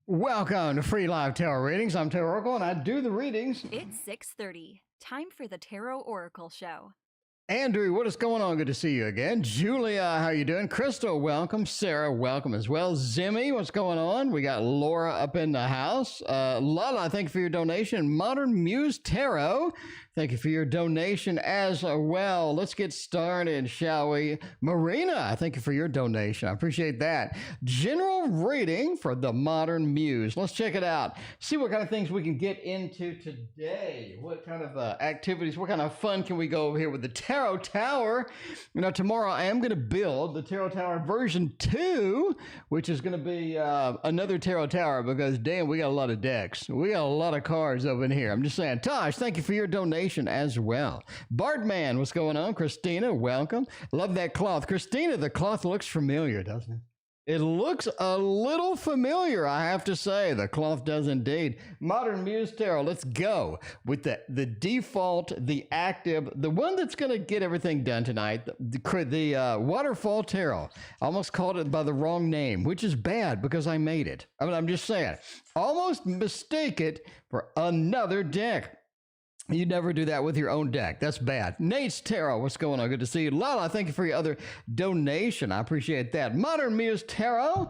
Welcome to Free Live Tarot Readings. I'm Tarot Oracle and I do the readings. It's 6:30. Time for the Tarot Oracle Show. Andrew, what is going on? Good to see you again. Julia, how you doing? Crystal, welcome. Sarah, welcome as well. Zimmy, what's going on? We got Laura up in the house. Lala, thank you for your donation. Modern Muse Tarot, thank you for your donation as well. Let's get started, shall we? Marina, thank you for your donation. I appreciate that. General reading for the Modern Muse. Let's check it out. See what kind of things we can get into today. What kind of activities, what kind of fun can we go over here with the Tarot Tower? You know, tomorrow I am going to build the Tarot Tower version 2, which is going to be another Tarot Tower because, damn, we got a lot of decks. We got a lot of cards over in here. I'm just saying. Tosh, thank you for your donation as well. Bartman, what's going on? Christina, welcome. Love that cloth. Christina, the cloth looks familiar, doesn't it? It looks a little familiar, I have to say. The cloth does indeed. Modern Muse Tarot, let's go with the default, the active, the one that's going to get everything done tonight, the Waterfall Tarot. I almost called it by the wrong name, which is bad because I made it. I mean, I'm just saying. Almost mistake it for another deck. You never do that with your own deck. That's bad. Nate's Tarot, what's going on? Good to see you. Lala, thank you for your other donation. I appreciate that. Modern Muse Tarot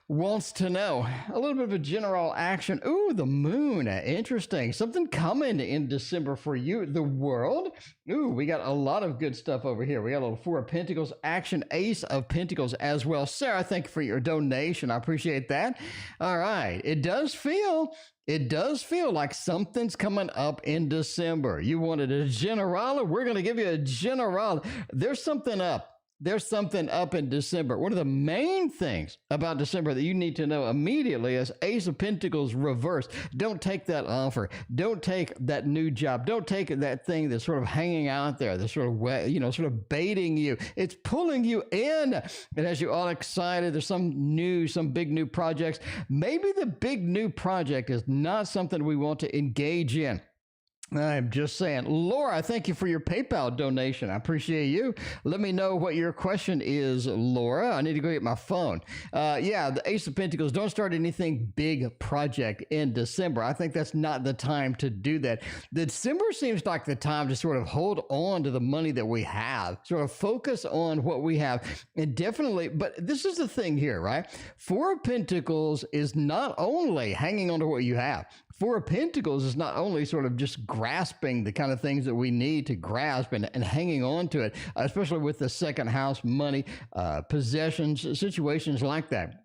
wants to know a little bit of a general action. Ooh, the moon. Interesting. Something coming in December for you. The world. Ooh, we got a lot of good stuff over here. We got a little Four of Pentacles action, Ace of Pentacles as well. Sarah, thank you for your donation. I appreciate that. All right. It does feel like something's coming up in December. You wanted a general? We're going to give you a general. There's something up. There's something up in December. One of the main things about December that you need to know immediately is Ace of Pentacles reversed. Don't take that offer. Don't take that new job. Don't take that thing that's sort of hanging out there, that's sort of, sort of baiting you. It's pulling you in. It has you all excited. There's some big new projects. Maybe the big new project is not something we want to engage in. I'm just saying. Laura, thank you for your PayPal donation. I appreciate you. Let me know what your question is, Laura. I need to go get my phone. Yeah, the Ace of Pentacles. Don't start anything big project in December. I think that's not the time to do that. December seems like the time to sort of hold on to the money that we have, sort of focus on what we have. And definitely, but this is the thing here, right? Four of Pentacles is not only hanging on to what you have. Four of Pentacles is not only sort of just grasping the kind of things that we need to grasp and hanging on to it, especially with the second house money, possessions, situations like that.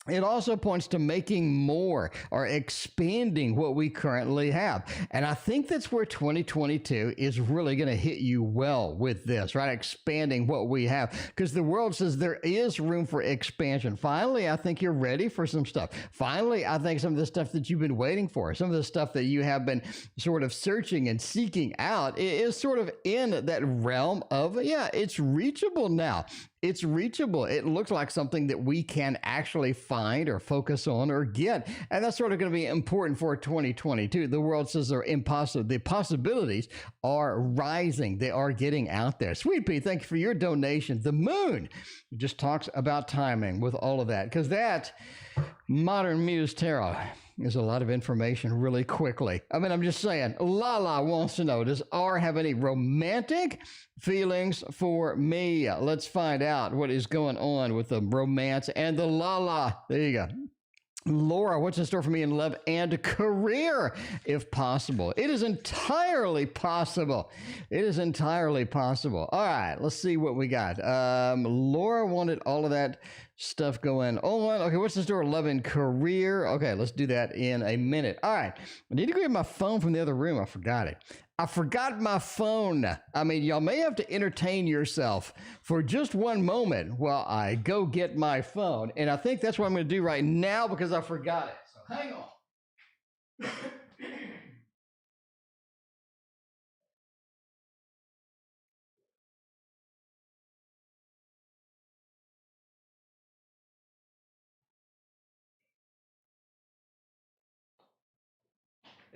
It also points to making more or expanding what we currently have. And I think that's where 2022 is really going to hit you well with this, right? Expanding what we have, because the world says there is room for expansion. Finally, I think you're ready for some stuff. Finally, I think some of the stuff that you've been waiting for, some of the stuff that you have been sort of searching and seeking out is sort of in that realm of, yeah, it's reachable now. It's reachable. It looks like something that we can actually find or focus on or get. And that's sort of going to be important for 2022. The world says they're impossible. The possibilities are rising. They are getting out there. Sweet Pea, thank you for your donation. The moon just talks about timing with all of that, because that Modern Muse Tarot is a lot of information really quickly. I mean, I'm just saying, Lala wants to know, does R have any romantic feelings for me? Let's find out what is going on with the romance and the Lala. There you go. Laura, what's in store for me in love and career, if possible? It is entirely possible. It is entirely possible. All right, let's see what we got. Laura wanted all of that stuff going on. Okay, what's in store? Love and career. Okay, let's do that in a minute. All right, I need to get my phone from the other room. I forgot it. I forgot my phone. I mean, y'all may have to entertain yourself for just one moment while I go get my phone. And I think that's what I'm going to do right now because I forgot it. So hang on.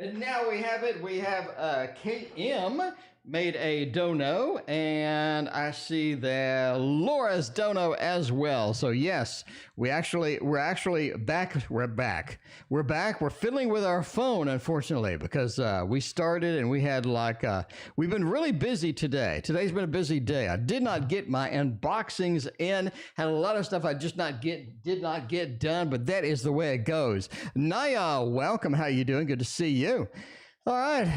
And now we have it. We have KM made a dono, and I see that Laura's dono as well. So yes, we're actually back. We're back. We're fiddling with our phone, unfortunately, because we started and we had we've been really busy today. Today's been a busy day. I did not get my unboxings in. Had a lot of stuff I did not get done, but that is the way it goes. Naya, welcome. How you doing? Good to see you. All right,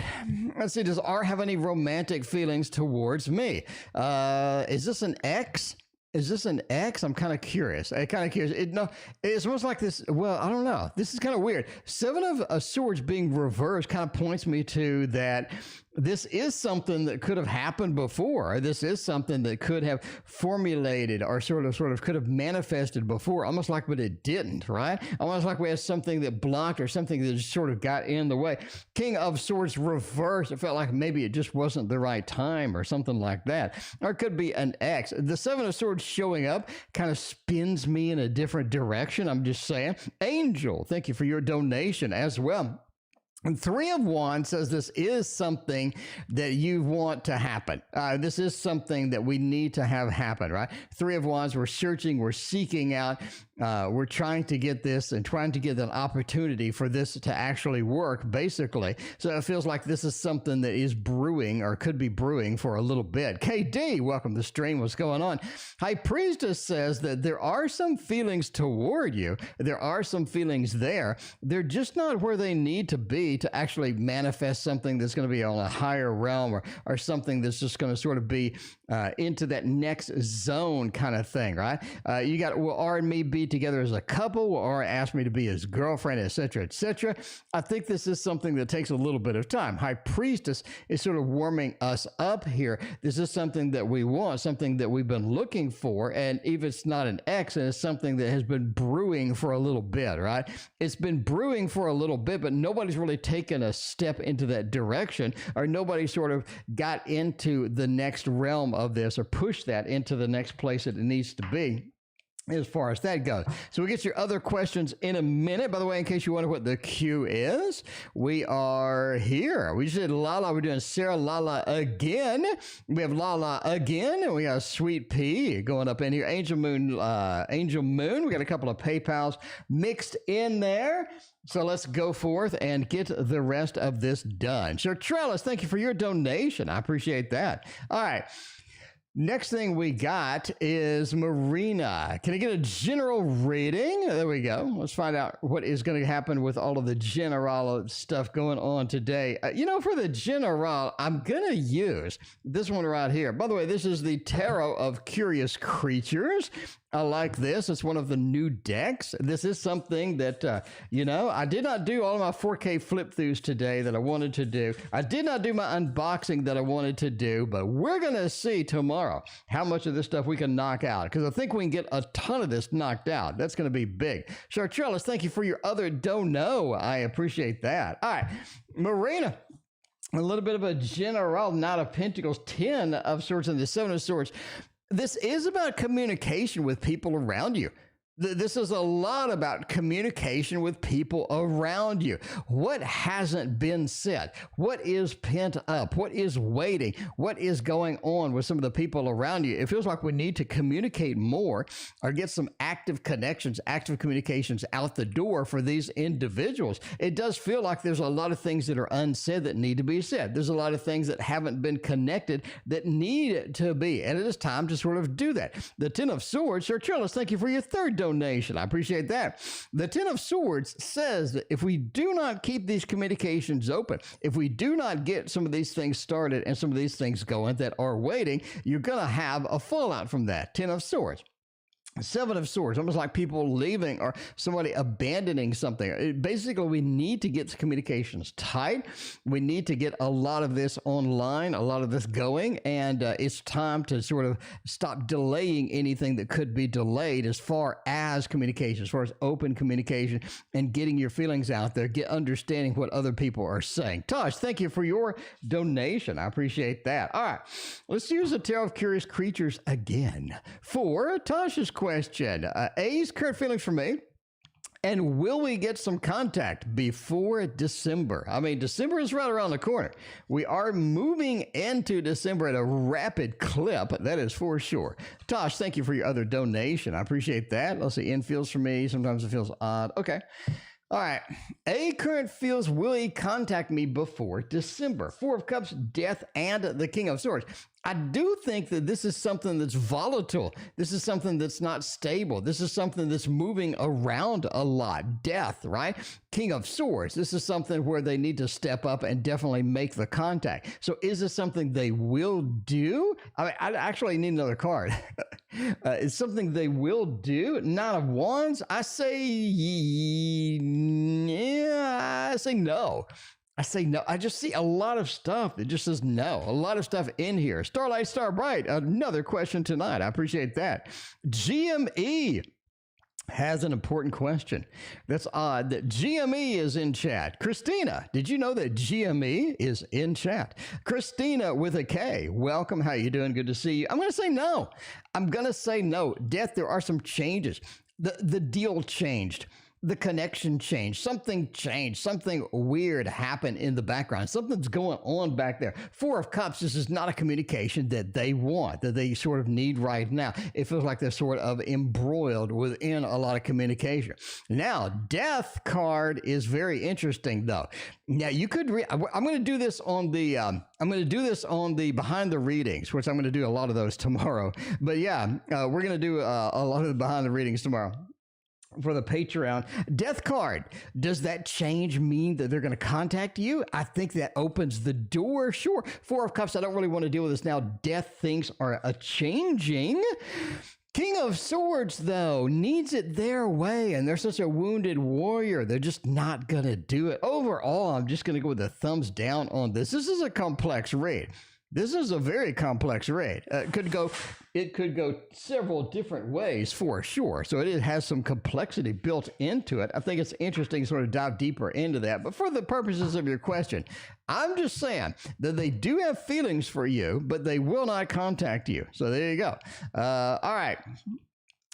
let's see, does R have any romantic feelings towards me? Is this an X? Is this an X? I'm kind of curious. It's almost like this. Well, I don't know. This is kind of weird. Seven of Swords being reversed kind of points me to that this is something that could have happened before. This is something that could have formulated or sort of could have manifested before, almost like, but it didn't, right? Almost like we had something that blocked or something that just sort of got in the way. King of Swords reversed. It felt like maybe it just wasn't the right time or something like that. Or it could be an X. The Seven of Swords showing up kind of spins me in a different direction. I'm just saying. Angel, thank you for your donation as well. And Three of Wands says this is something that you want to happen. This is something that we need to have happen, right? Three of Wands, we're searching, we're seeking out, we're trying to get this and trying to get an opportunity for this to actually work, basically. So it feels like this is something that is brewing or could be brewing for a little bit. KD, welcome to the stream. What's going on? High Priestess says that there are some feelings toward you. There are some feelings there. They're just not where they need to be to actually manifest something that's going to be on a higher realm or something that's just going to sort of be into that next zone kind of thing, right? You got, will R and me be together as a couple? Will R ask me to be his girlfriend, etc., etc.? I think this is something that takes a little bit of time. High Priestess is sort of warming us up here. This is something that we want, something that we've been looking for, and if it's not an X, and it's something that has been brewing for a little bit, right? It's been brewing for a little bit, but nobody's really taken a step into that direction, or nobody sort of got into the next realm of this or pushed that into the next place that it needs to be as far as that goes. So we get your other questions in a minute. By the way, in case you wonder what the Q is, we are here. We just did Lala. We're doing Sarah Lala again. We have Lala again, and we got Sweet Pea going up in here. Angel Moon. We got a couple of PayPals mixed in there. So let's go forth and get the rest of this done. Sir Trellis, thank you for your donation. I appreciate that. All right. Next thing we got is Marina. Can I get a general reading? There we go. Let's find out what is going to happen with all of the general stuff going on today. For the general, I'm going to use this one right here. By the way, this is the Tarot of Curious Creatures. I like this. It's one of the new decks. This is something that, I did not do all of my 4K flip-throughs today that I wanted to do. I did not do my unboxing that I wanted to do, but we're going to see tomorrow how much of this stuff we can knock out, because I think we can get a ton of this knocked out. That's going to be big. Chartrelis, thank you for your other dono. I appreciate that. All right, Marina. A little bit of a general Knight of Pentacles, 10 of Swords, and the 7 of Swords. This is about communication with people around you. This is a lot about communication with people around you. What hasn't been said? What is pent up? What is waiting? What is going on with some of the people around you? It feels like we need to communicate more or get some active connections, active communications out the door for these individuals. It does feel like there's a lot of things that are unsaid that need to be said. There's a lot of things that haven't been connected that need to be, and it is time to sort of do that. The 10 of Swords, Sir Trillis, thank you for your third donation. I appreciate that. The 10 of Swords says that if we do not keep these communications open, if we do not get some of these things started and some of these things going that are waiting, you're going to have a fallout from that. 10 of Swords. 7 of Swords, almost like people leaving or somebody abandoning something. Basically, we need to get the communications tight. We need to get a lot of this online, a lot of this going, and it's time to sort of stop delaying anything that could be delayed as far as communication, as far as open communication and getting your feelings out there, understanding what other people are saying. Tosh, thank you for your donation. I appreciate that. All right, let's use the Tarot of Curious Creatures again for Tosh's question. A's current feelings for me. And will we get some contact before December? I mean, December is right around the corner. We are moving into December at a rapid clip. That is for sure. Tosh, thank you for your other donation. I appreciate that. Let's see. N feels for me. Sometimes it feels odd. Okay. All right. A current feels, will he contact me before December? Four of Cups, Death, and the King of Swords. I do think that this is something that's volatile. This is something that's not stable. This is something that's moving around a lot. Death, right? King of Swords. This is something where they need to step up and definitely make the contact. So is this something they will do? I mean, I actually need another card. It's something they will do. Nine of Wands. I say no. I say no. I just see a lot of stuff that just says no. A lot of stuff in here. Starlight, Star Bright. Another question tonight. I appreciate that. GME has an important question. That's odd that GME is in chat. Christina, did you know that GME is in chat? Christina with a K. Welcome. How you doing? Good to see you. I'm going to say no. I'm going to say no. Death, there are some changes. The deal changed. The connection changed. Something changed. Something weird happened in the background. Something's going on back there. Four of Cups, this is not a communication that they want, that they sort of need right now. It feels like they're sort of embroiled within a lot of communication. Now, Death card is very interesting, though. Now, you could I'm going to do this on the behind the readings, which I'm going to do a lot of those tomorrow. But yeah, we're going to do a lot of the behind the readings tomorrow. For the Patreon. Death card. Does that change mean that they're going to contact you? I think that opens the door. Sure. Four of Cups. I don't really want to deal with this now. Death things are changing. King of Swords, though, needs it their way, and they're such a wounded warrior. They're just not going to do it. Overall, I'm just going to go with a thumbs down on this. This is a complex read. This is a very complex read. It could go several different ways for sure. So it has some complexity built into it. I think it's interesting to sort of dive deeper into that. But for the purposes of your question, I'm just saying that they do have feelings for you, but they will not contact you. So there you go. All right.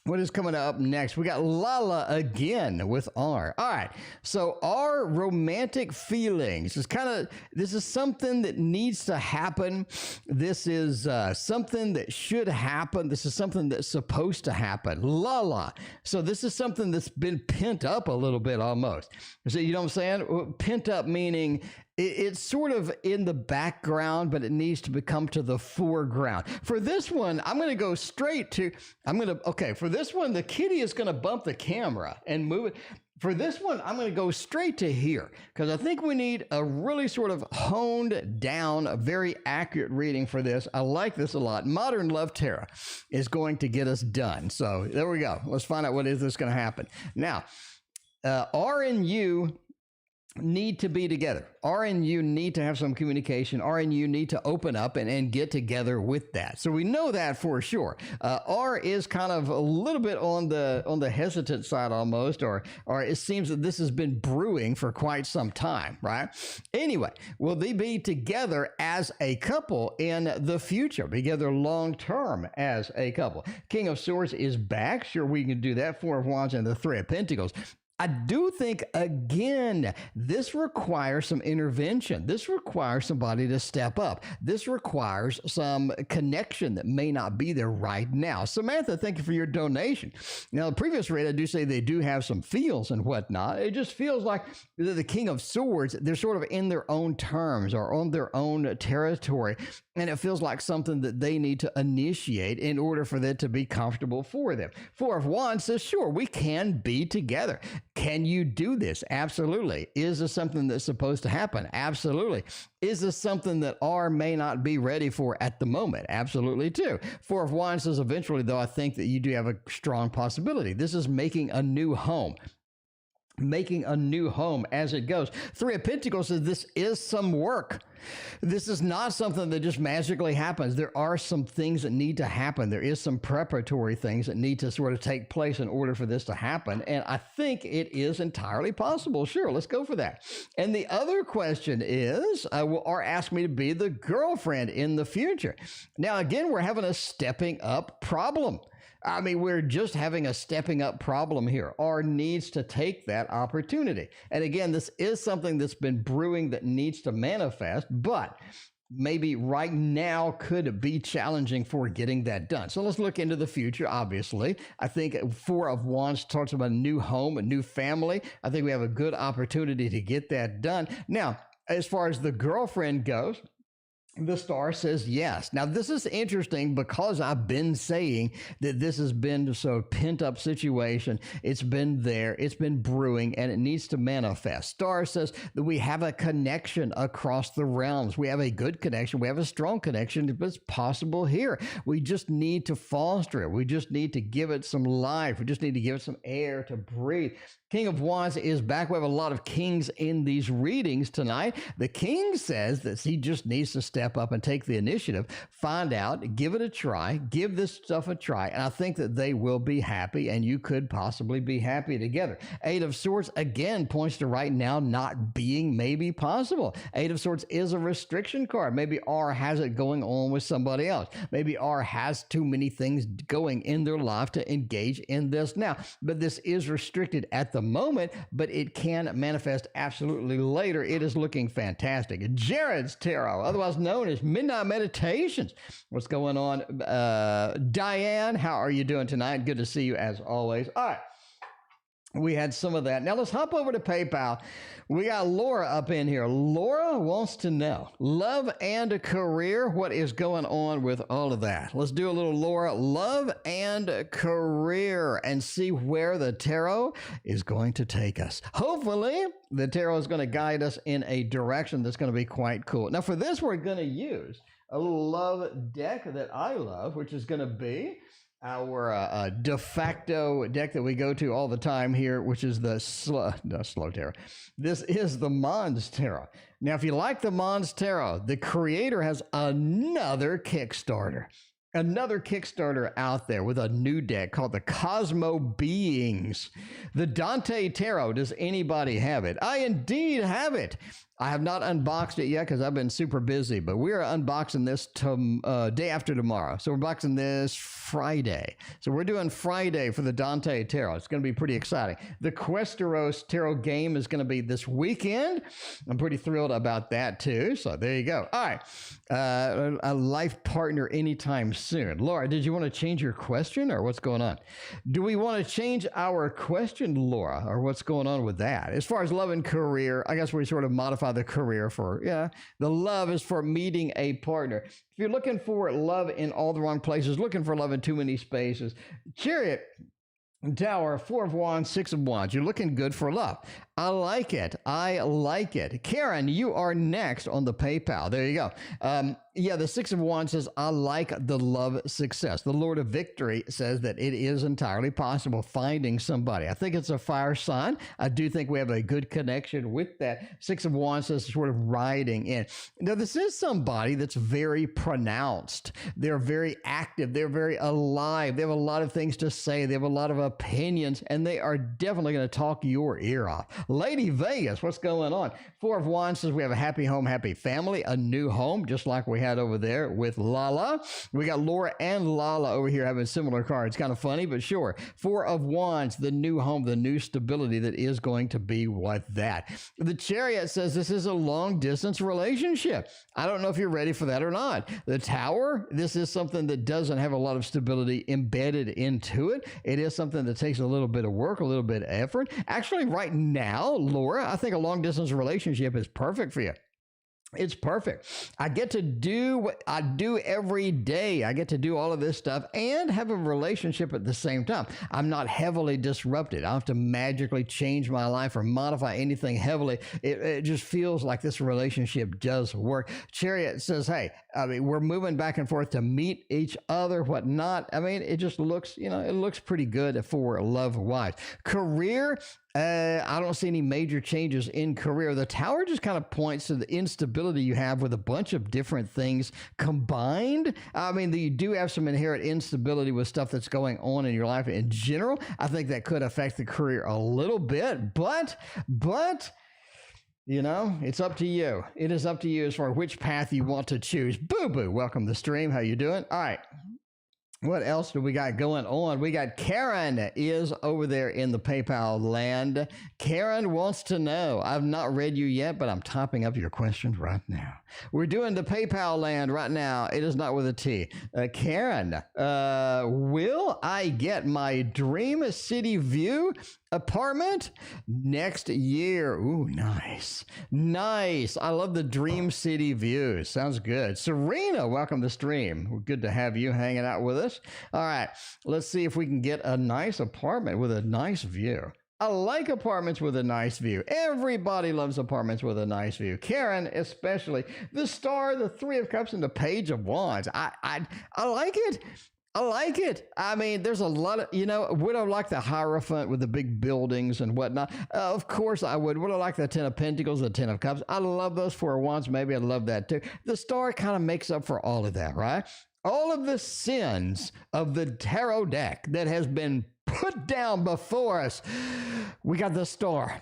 What is coming up next? We got Lala again with R. All right. So our romantic feelings this is something that needs to happen. This is something that should happen. This is something that's supposed to happen. Lala. So this is something that's been pent up a little bit almost. So you know what I'm saying? Pent up meaning it's sort of in the background, but it needs to come to the foreground. For this one, I'm going to go straight to, for this one, the kitty is going to bump the camera and move it. For this one, I'm going to go straight to here because I think we need a really sort of honed down, a very accurate reading for this. I like this a lot. Modern Love Tarot is going to get us done. So there we go. Let's find out what is this going to happen. Now, R and U need to be together. R and U need to have some communication. R and U need to open up and get together with that. So we know that for sure. R is kind of a little bit on the hesitant side almost, or it seems that this has been brewing for quite some time, right? Anyway, will they be together as a couple in the future? Be together long term as a couple. King of Swords is back. Sure, we can do that. Four of Wands and the Three of Pentacles. I do think, again, this requires some intervention. This requires somebody to step up. This requires some connection that may not be there right now. Samantha, thank you for your donation. Now, the previous read, I do say they do have some feels and whatnot. It just feels like the King of Swords, they're sort of in their own terms or on their own territory. And it feels like something that they need to initiate in order for that to be comfortable for them. Four of Wands says, sure, we can be together. Can you do this? Absolutely. Is this something that's supposed to happen? Absolutely. Is this something that R may not be ready for at the moment? Absolutely too. Four of Wands says, eventually, though, I think that you do have a strong possibility. This is making a new home. Making a new home as it goes. Three of Pentacles says this is some work. This is not something that just magically happens. There are some things that need to happen. There is some preparatory things that need to sort of take place in order for this to happen. And I think it is entirely possible. Sure, let's go for that. And the other question is, will R ask me to be the girlfriend in the future? Now, again, we're having a stepping up problem. I mean, we're just having a stepping up problem here, or needs to take that opportunity. And again, this is something that's been brewing that needs to manifest, but maybe right now could be challenging for getting that done. So let's look into the future, obviously. I think Four of Wands talks about a new home, a new family. I think we have a good opportunity to get that done. Now, as far as the girlfriend goes, the star says yes. Now, this is interesting because I've been saying that this has been so pent up situation. It's been there, it's been brewing, and it needs to manifest. Star says that we have a connection across the realms. We have a good connection. We have a strong connection. It's possible here. We just need to foster it. We just need to give it some life. We just need to give it some air to breathe. King of Wands is back. We have a lot of kings in these readings tonight. The king says that he just needs to step up and take the initiative, find out, give it a try, give this stuff a try, and I think that they will be happy, and you could possibly be happy together. Eight of Swords, again, points to right now not being maybe possible. Eight of Swords is a restriction card. Maybe R has it going on with somebody else. Maybe R has too many things going in their life to engage in this now, but this is restricted at the moment, but it can manifest absolutely later. It is looking fantastic. Jared's Tarot, otherwise known as Midnight Meditations. What's going on? Diane, how are you doing tonight? Good to see you as always. All right. We had some of that. Now let's hop over to PayPal. We got Laura up in here. Laura wants to know love and a career. What is going on with all of that? Let's do a little Laura love and career and see where the tarot is going to take us. Hopefully, the tarot is going to guide us in a direction that's going to be quite cool. Now, for this, we're going to use a little love deck that I love, which is going to be our de facto deck that we go to all the time here, which is the slow tarot. This is the Mons Tarot. Now, if you like the Mons Tarot, the creator has another Kickstarter out there with a new deck called the Cosmo Beings. The Dante Tarot. Does anybody have it? I indeed have it. I have not unboxed it yet because I've been super busy, but we're unboxing this day after tomorrow. So we're unboxing this Friday. So we're doing Friday for the Dante Tarot. It's going to be pretty exciting. The Questeros Tarot game is going to be this weekend. I'm pretty thrilled about that too. So there you go. All right. A life partner anytime soon. Laura, did you want to change your question or what's going on? Do we want to change our question, Laura, or what's going on with that? As far as love and career, I guess we sort of modify the career for, the love is for meeting a partner. If you're looking for love in all the wrong places, looking for love in too many spaces, Chariot, Tower, Four of Wands, Six of Wands. You're looking good for love. I like it. I like it. Karen, you are next on the PayPal. There you go. The Six of Wands says, I like the love success. The Lord of Victory says that it is entirely possible finding somebody. I think it's a fire sign. I do think we have a good connection with that. Six of Wands says sort of riding in. Now, this is somebody that's very pronounced. They're very active. They're very alive. They have a lot of things to say. They have a lot of opinions, and they are definitely going to talk your ear off. Lady Vegas, what's going on? Four of Wands says we have a happy home, happy family, a new home, just like we had over there with Lala. We got Laura and Lala over here having similar cards. Kind of funny, but sure. Four of Wands, the new home, the new stability that is going to be with that. The Chariot says this is a long distance relationship. I don't know if you're ready for that or not. The Tower, this is something that doesn't have a lot of stability embedded into it. It is something that takes a little bit of work, a little bit of effort. Actually, right now, Laura, I think a long distance relationship is perfect for you. It's perfect. I get to do what I do every day. I get to do all of this stuff and have a relationship at the same time. I'm not heavily disrupted. I don't have to magically change my life or modify anything heavily. It just feels like this relationship does work. Chariot says, hey, we're moving back and forth to meet each other, whatnot. It just looks, it looks pretty good for love-wise. Career, I don't see any major changes in career. The Tower just kind of points to the instability you have with a bunch of different things combined. You do have some inherent instability with stuff that's going on in your life in general. I think that could affect the career a little bit, but it's up to you. It is up to you as far as which path you want to choose. Boo Boo, welcome to the stream. How you doing? All right. What else do we got going on? We got Karen is over there in the PayPal land. Karen wants to know, I've not read you yet, but I'm typing up your questions right now. We're doing the PayPal land right now. It is not with a T. Karen, will I get my Dream City View apartment next year? Ooh, nice. Nice. I love the Dream City View. Sounds good. Serena, welcome to stream. Good to have you hanging out with us. All right, let's see if we can get a nice apartment with a nice view. I like apartments with a nice view. Everybody loves apartments with a nice view. Karen, especially. The Star, the Three of Cups, and the Page of Wands. I like it. I like it. I mean, there's a lot of, would I like the Hierophant with the big buildings and whatnot? Of course I would. Would I like the Ten of Pentacles, the Ten of Cups? I love those Four of Wands. Maybe I'd love that too. The Star kind of makes up for all of that, right? All of the sins of the tarot deck that has been put down before us. We got the Star.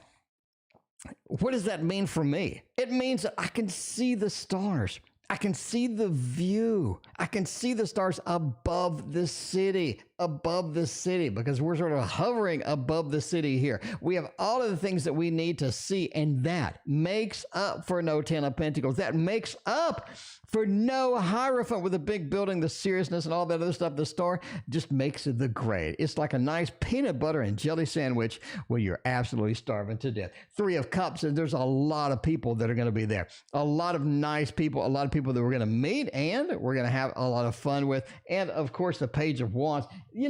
What does that mean for me? It means that I can see the stars. I can see the view. I can see the stars above the city, because we're sort of hovering above the city here. We have all of the things that we need to see, and that makes up for no Ten of Pentacles. That makes up for no Hierophant with a big building, the seriousness and all that other stuff. The Star just makes it the grade. It's like a nice peanut butter and jelly sandwich when you're absolutely starving to death. Three of Cups, and there's a lot of people that are going to be there. A lot of nice people, a lot of people that we're going to meet and we're going to have a lot of fun with. And of course, the Page of Wands. You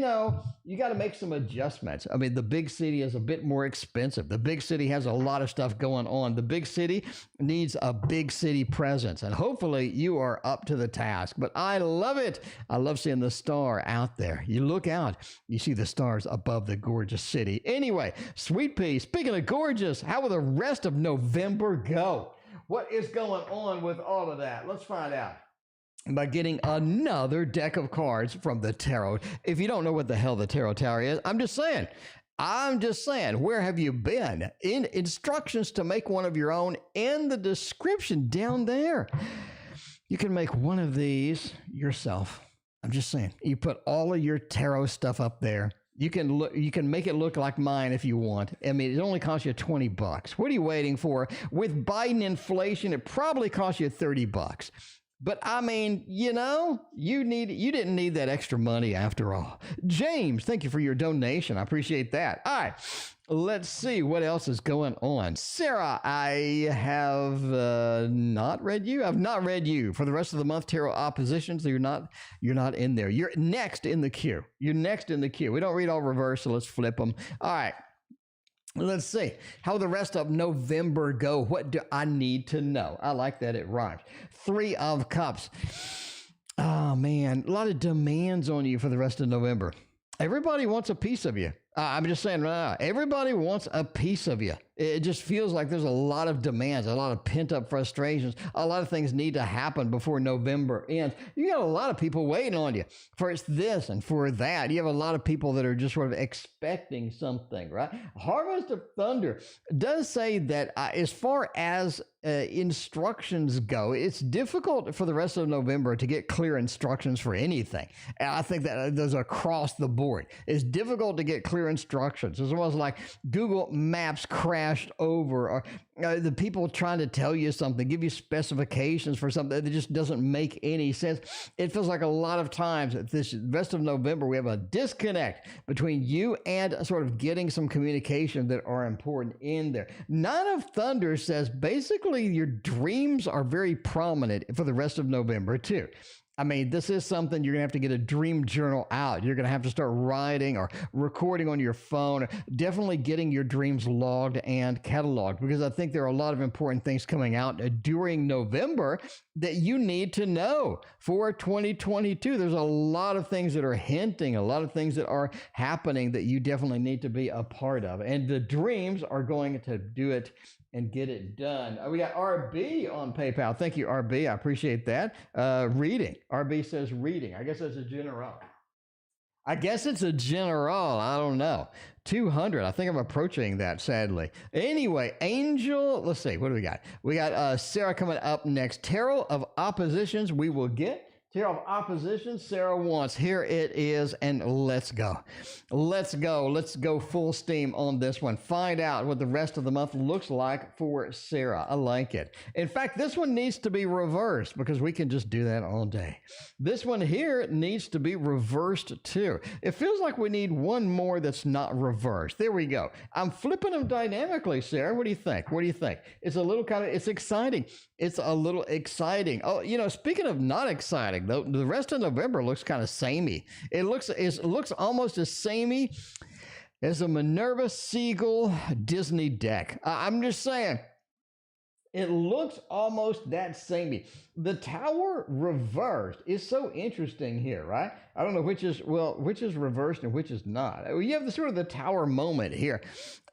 got to make some adjustments. I mean, the big city is a bit more expensive. The big city has a lot of stuff going on. The big city needs a big city presence, and hopefully you are up to the task. But I love it. I love seeing the Star out there. You look out, you see the stars above the gorgeous city. Anyway, Sweet Pea, speaking of gorgeous, how will the rest of November go? What is going on with all of that? Let's find out by getting another deck of cards from the tarot. If you don't know what the hell the tarot tower is, I'm just saying, where have you been? In instructions to make one of your own in the description down there. You can make one of these yourself. I'm just saying, you put all of your tarot stuff up there. You can make it look like mine if you want. I mean, it only costs you $20. What are you waiting for? With Biden inflation, it probably costs you $30. But I mean, you didn't need that extra money after all. James, thank you for your donation. I appreciate that. All right, let's see what else is going on. Sarah, I have not read you. I've not read you for the rest of the month. Tarot oppositions. You're not in there. You're next in the queue. We don't read all reverse, so let's flip them. All right. Let's see. How will the rest of November go? What do I need to know? I like that it rhymes. Three of Cups. Oh, man. A lot of demands on you for the rest of November. Everybody wants a piece of you. I'm just saying right now, everybody wants a piece of you. It just feels like there's a lot of demands, a lot of pent-up frustrations. A lot of things need to happen before November ends. You got a lot of people waiting on you for this and for that. You have a lot of people that are just sort of expecting something, right? Harvest of Thunder does say that as far as instructions go, it's difficult for the rest of November to get clear instructions for anything. And I think that those are across the board. It's difficult to get clear instructions. It's almost like Google Maps crashed over, or the people trying to tell you something, give you specifications for something that just doesn't make any sense. It feels like a lot of times this rest of November, we have a disconnect between you and sort of getting some communication that are important in there. Nine of Thunder says basically your dreams are very prominent for the rest of November too. I mean, this is something you're going to have to get a dream journal out. You're going to have to start writing or recording on your phone, or definitely getting your dreams logged and cataloged, because I think there are a lot of important things coming out during November that you need to know for 2022. There's a lot of things that are hinting, a lot of things that are happening that you definitely need to be a part of. And the dreams are going to do it and get it done. We got RB on PayPal. Thank you, RB. I appreciate that. Reading. RB says reading. I guess that's a general. I don't know. 200. I think I'm approaching that, sadly. Anyway, Angel. Let's see. What do we got? We got Sarah coming up next. Tarot of Oppositions we will get Tier of opposition, Sarah wants. Here it is, and let's go. Let's go. Let's go full steam on this one. Find out what the rest of the month looks like for Sarah. I like it. In fact, this one needs to be reversed because we can just do that all day. This one here needs to be reversed too. It feels like we need one more that's not reversed. There we go. I'm flipping them dynamically, Sarah. What do you think? What do you think? It's a little it's exciting. It's a little exciting. Oh, speaking of not exciting, though, the rest of November looks kind of samey. It looks almost as samey as a Minerva Siegel Disney deck. I'm just saying. It looks almost that samey. The tower reversed is so interesting here, right? I don't know which is reversed and which is not. You have the sort of the tower moment here.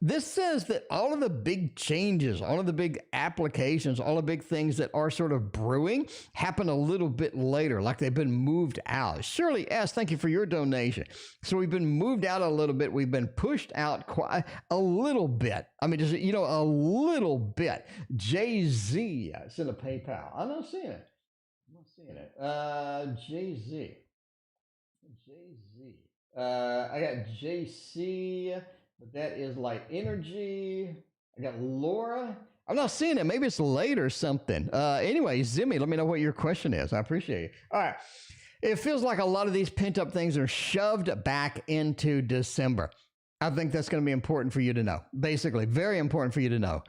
This says that all of the big changes, all of the big applications, all the big things that are sort of brewing happen a little bit later, like they've been moved out. Shirley S., thank you for your donation. So we've been moved out a little bit. We've been pushed out quite a little bit. I mean, just, a little bit. Jay-Z sent a PayPal. I'm not seeing it. Jay-Z. I got JC, but that is Light Energy. I got Laura. I'm not seeing it. Maybe it's late or something. Anyway, Zimmy, let me know what your question is. I appreciate it. All right. It feels like a lot of these pent-up things are shoved back into December. I think that's going to be important for you to know. Basically, very important for you to know.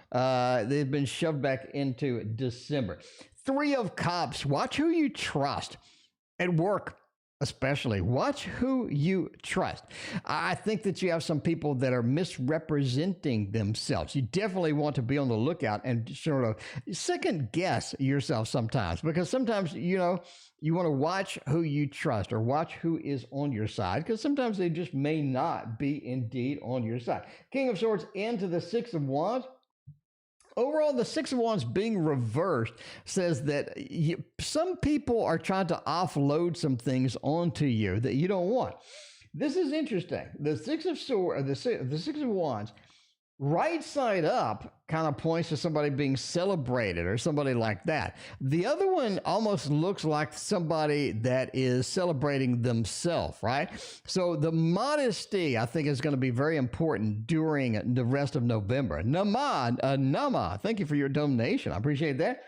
They've been shoved back into December. 3 of Cups. Watch who you trust at work. Especially watch who you trust. I think that you have some people that are misrepresenting themselves. You definitely want to be on the lookout and sort of second guess yourself sometimes, because sometimes, you want to watch who you trust or watch who is on your side, because sometimes they just may not be indeed on your side. King of Swords into the 6 of Wands. Overall, the 6 of Wands being reversed says that some people are trying to offload some things onto you that you don't want. This is interesting. The 6 of Swords, the 6 of Wands, right side up kind of points to somebody being celebrated or somebody like that. The other one almost looks like somebody that is celebrating themselves, right? So the modesty, I think, is going to be very important during the rest of November. Nama, thank you for your donation. I appreciate that.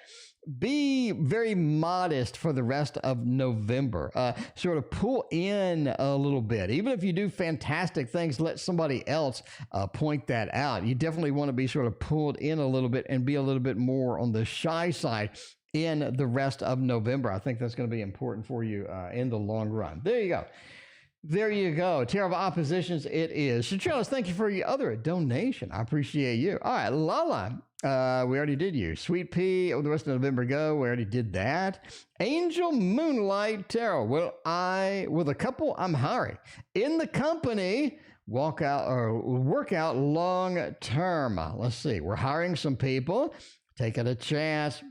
Be very modest for the rest of November. Sort of pull in a little bit. Even if you do fantastic things, let somebody else point that out. You definitely want to be sort of pulled in a little bit and be a little bit more on the shy side in the rest of November. I think that's going to be important for you in the long run. There you go. There you go. Tier of Oppositions it is. Charles, thank you for your other donation. I appreciate you. All right, Lala. We already did you. Sweet Pea, the rest of November go. We already did that. Angel Moonlight Tarot. With a couple I'm hiring. In the company, work out long term. Let's see. We're hiring some people, taking a chance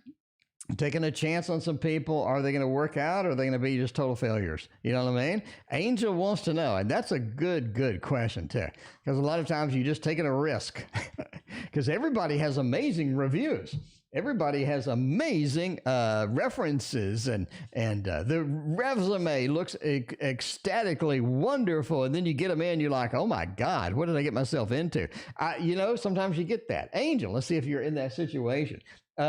on some people. Are they going to work out, or are they going to be just total failures? You know what I mean? Angel wants to know, and that's a good question too, because a lot of times you're just taking a risk because everybody has amazing reviews. Everybody has amazing references, and the resume looks ecstatically wonderful. And then you get them in, you're like, oh my God, what did I get myself into? Sometimes you get that. Angel, let's see if you're in that situation. We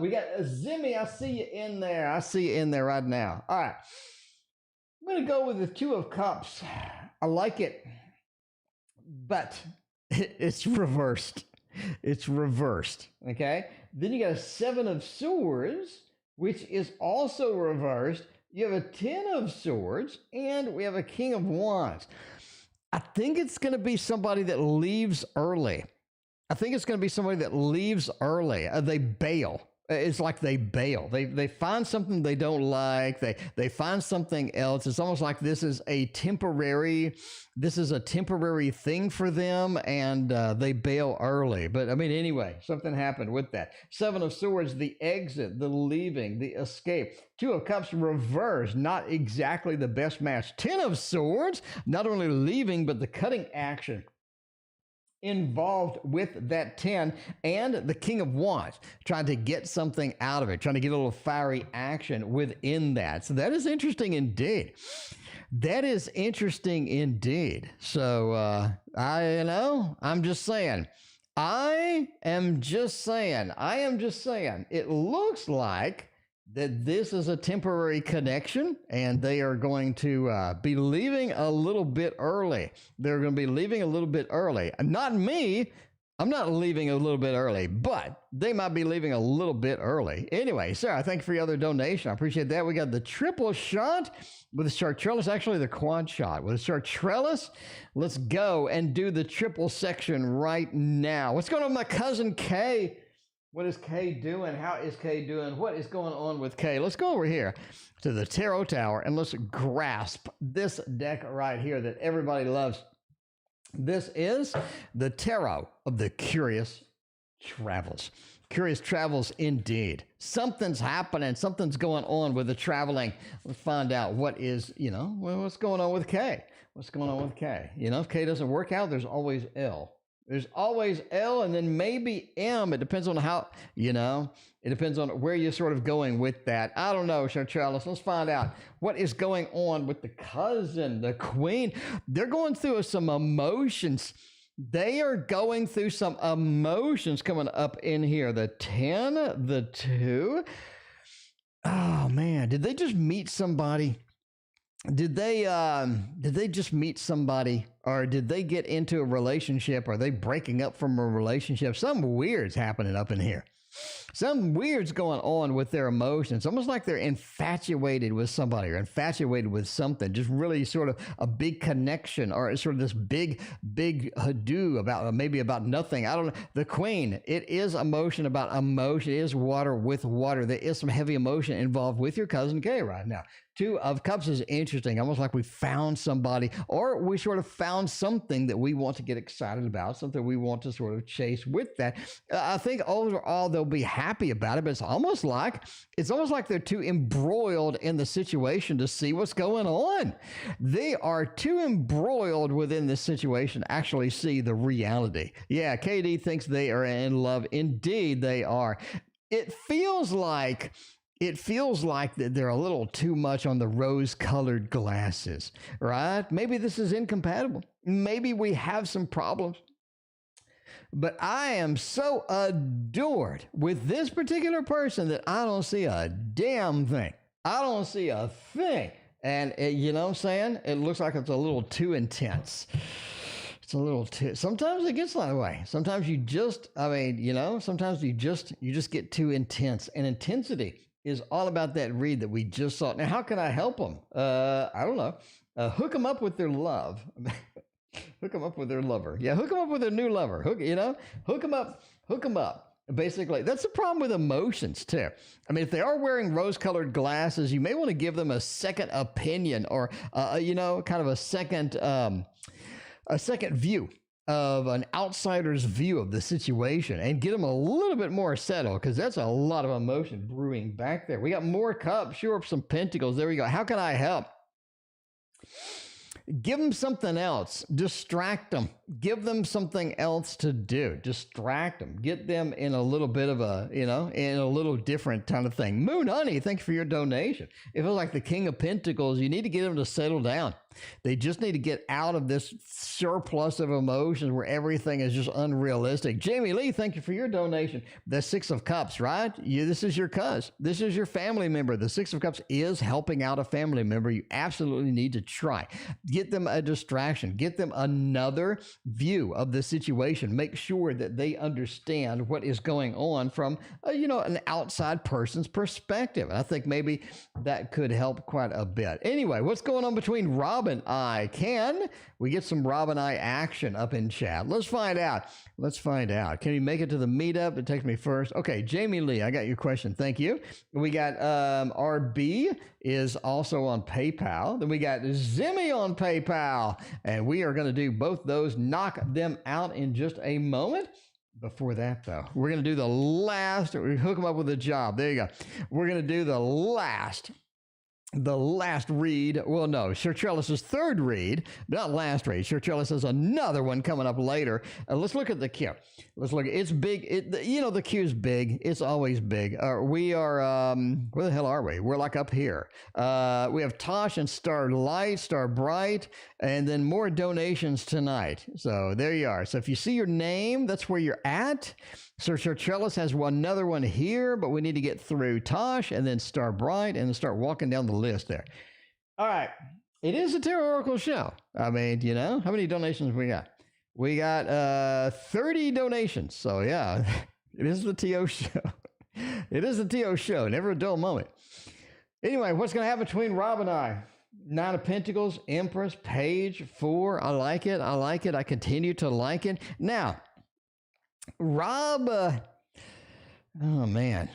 got Zimmy. I see you in there. I see you in there right now. All right. I'm going to go with the 2 of Cups. I like it, but it's reversed. It's reversed. Okay. Then you got a 7 of Swords, which is also reversed. You have a 10 of Swords, and we have a King of Wands. I think it's going to be somebody that leaves early. They bail. It's like they bail. They find something they don't like. They find something else. It's almost like this is a temporary thing for them, and they bail early. But I mean, anyway, something happened with that. 7 of Swords, the exit, the leaving, the escape. 2 of Cups reversed, not exactly the best match. 10 of Swords, not only leaving, but the cutting action. involved with that 10, and the King of Wands, trying to get something out of it, trying to get a little fiery action within that. So that is interesting indeed. That is interesting indeed. So I'm just saying. I am just saying. It looks like that this is a temporary connection, and they are going to be leaving a little bit early. They're going to be leaving a little bit early. Not me. I'm not leaving a little bit early, but they might be leaving a little bit early. Anyway, Sarah, thank you for your other donation. I appreciate that. We got the triple shot with the Chartrellis, actually the quad shot with the Chartrellis. Let's go and do the triple section right now. What's going on with my cousin Kay? What is Kay doing? How is Kay doing? What is going on with Kay? Let's go over here to the Tarot Tower and let's grasp this deck right here that everybody loves. This is the Tarot of the Curious Travels. Curious Travels indeed. Something's happening. Something's going on with the traveling. Let's find out what is, what's going on with Kay. What's going on with Kay? If Kay doesn't work out, there's always L. There's always L and then maybe M. It depends on how, it depends on where you're sort of going with that. I don't know, Chartrellis. Let's find out what is going on with the cousin, the queen. They're going through some emotions. They are going through some emotions coming up in here. The 10, the 2. Oh, man. Did they just meet somebody? Did they just meet somebody, or did they get into a relationship? Are they breaking up from a relationship? Something weird's happening up in here. Something weird's going on with their emotions. Almost like they're infatuated with somebody or infatuated with something. Just really sort of a big connection, or sort of this big hoodoo about maybe about nothing. I don't know. The Queen, it is emotion about emotion. It is water with water. There is some heavy emotion involved with your cousin Kay right now. 2 of Cups is interesting, almost like we found somebody, or we sort of found something that we want to get excited about, something we want to sort of chase with that. I think overall they'll be happy about it, but it's almost like they're too embroiled in the situation to see what's going on. They are too embroiled within this situation to actually see the reality. Yeah, KD thinks they are in love. Indeed, they are. It feels like that they're a little too much on the rose-colored glasses, right? Maybe this is incompatible. Maybe we have some problems. But I am so adored with this particular person that I don't see a damn thing. I don't see a thing. And you know what I'm saying? It looks like it's a little too intense. It's a little too, sometimes it gets that way. Sometimes sometimes you just get too intense. And intensity is all about that read that we just saw. Now, how can I help them? I don't know. Hook them up with their love. Hook them up with their lover. Yeah, hook them up with their new lover. Hook them up. Hook them up. Basically, that's the problem with emotions, too. I mean, if they are wearing rose-colored glasses, you may want to give them a second opinion, or, kind of a second view of an outsider's view of the situation, and get them a little bit more settled, because that's a lot of emotion brewing back there. We got more Cups, sure up some Pentacles. There we go. How can I help? Give them something else. Distract them. Give them something else to do. Distract them. Get them in a little bit of in a little different kind of thing. Moon Honey, thank you for your donation. It feels like the King of Pentacles. You need to get them to settle down. They just need to get out of this surplus of emotions where everything is just unrealistic. Jamie Lee, thank you for your donation. The 6 of Cups, right? This is your cuz. This is your family member. The 6 of Cups is helping out a family member. You absolutely need to try. Get them a distraction. Get them another view of the situation. Make sure that they understand what is going on from, an outside person's perspective. And I think maybe that could help quite a bit. Anyway, what's going on between Rob and I? Can we get some Rob and I action up in chat? Let's find out. Can you make it to the meetup? It takes me first. Okay, Jamie Lee, I got your question. Thank you. We got RB is also on PayPal. Then we got Zimmy on PayPal. And we are going to do both those, knock them out in just a moment. Before that, though, we're going to do the last, we hook them up with a job. There you go. We're going to do the last the last read. Well, no, Sir Trellis's third read, not last read. Sir Trellis has another one coming up later. Let's look at the queue. Let's look. It's big. The queue is big. It's always big. We are, where the hell are we? We're like up here. We have Tosh and Starlight, Star Bright, and then more donations tonight. So there you are. So if you see your name, that's where you're at. Sir Trellis has another one here, but we need to get through Tosh and then Star Bright and then start walking down the list there. All right. It is a Tarot Oracle show. I mean, how many donations we got? We got 30 donations. So, yeah, it is the TO show. It is the TO show. Never a dull moment. Anyway, what's going to happen between Rob and I? 9 of Pentacles, Empress, Page, 4. I like it. I like it. I continue to like it. Now, Rob, oh man,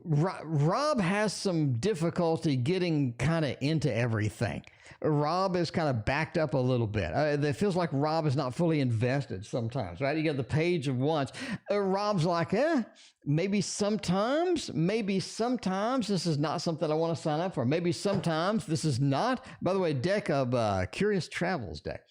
Rob has some difficulty getting kind of into everything. Rob is kind of backed up a little bit. It feels like Rob is not fully invested sometimes, right? You get the Page of Wands. Rob's like, maybe sometimes this is not something I want to sign up for. Maybe sometimes this is not. By the way, deck of Curious Travels deck.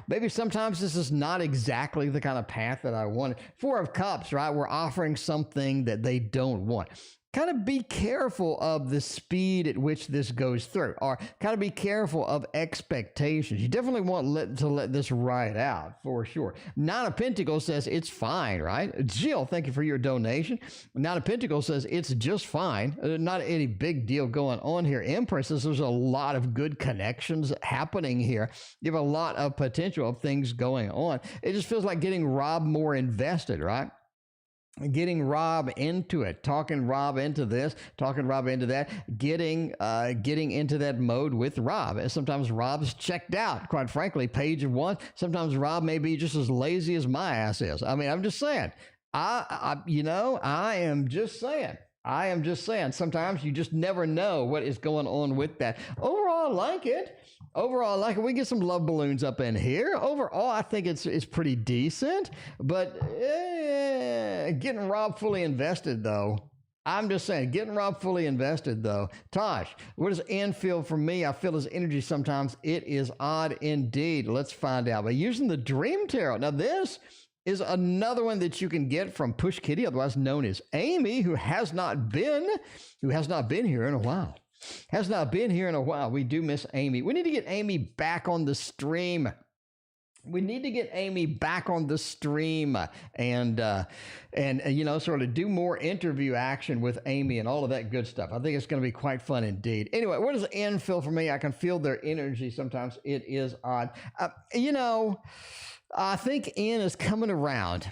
Maybe sometimes this is not exactly the kind of path that I wanted. 4 of Cups, right? We're offering something that they don't want. Kind of be careful of the speed at which this goes through, or kind of be careful of expectations. You definitely want to let this ride out for sure. 9 of Pentacles says it's fine, right? Jill, thank you for your donation. 9 of Pentacles says it's just fine. Not any big deal going on here. Empress says there's a lot of good connections happening here. You have a lot of potential of things going on. It just feels like getting Rob more invested, right? Getting Rob into it, talking Rob into this, talking Rob into that, getting into that mode with Rob. And sometimes Rob's checked out, quite frankly. Page of Wands. Sometimes Rob may be just as lazy as my ass is. I mean, I'm just saying. I am just saying. Sometimes you just never know what is going on with that. Overall, I like it. We get some love balloons up in here. Overall, I think it's pretty decent. But getting Rob fully invested, though. I'm just saying, getting Rob fully invested, though. Tosh, what does N feel for me? I feel his energy sometimes. It is odd indeed. Let's find out. By using the Dream Tarot. Now, this is another one that you can get from Push Kitty, otherwise known as Amy, who has not been here in a while. We do miss Amy. We need to get Amy back on the stream. And sort of do more interview action with Amy and all of that good stuff. I think it's going to be quite fun indeed. Anyway, what does N feel for me? I can feel their energy sometimes. It is odd. I think N is coming around.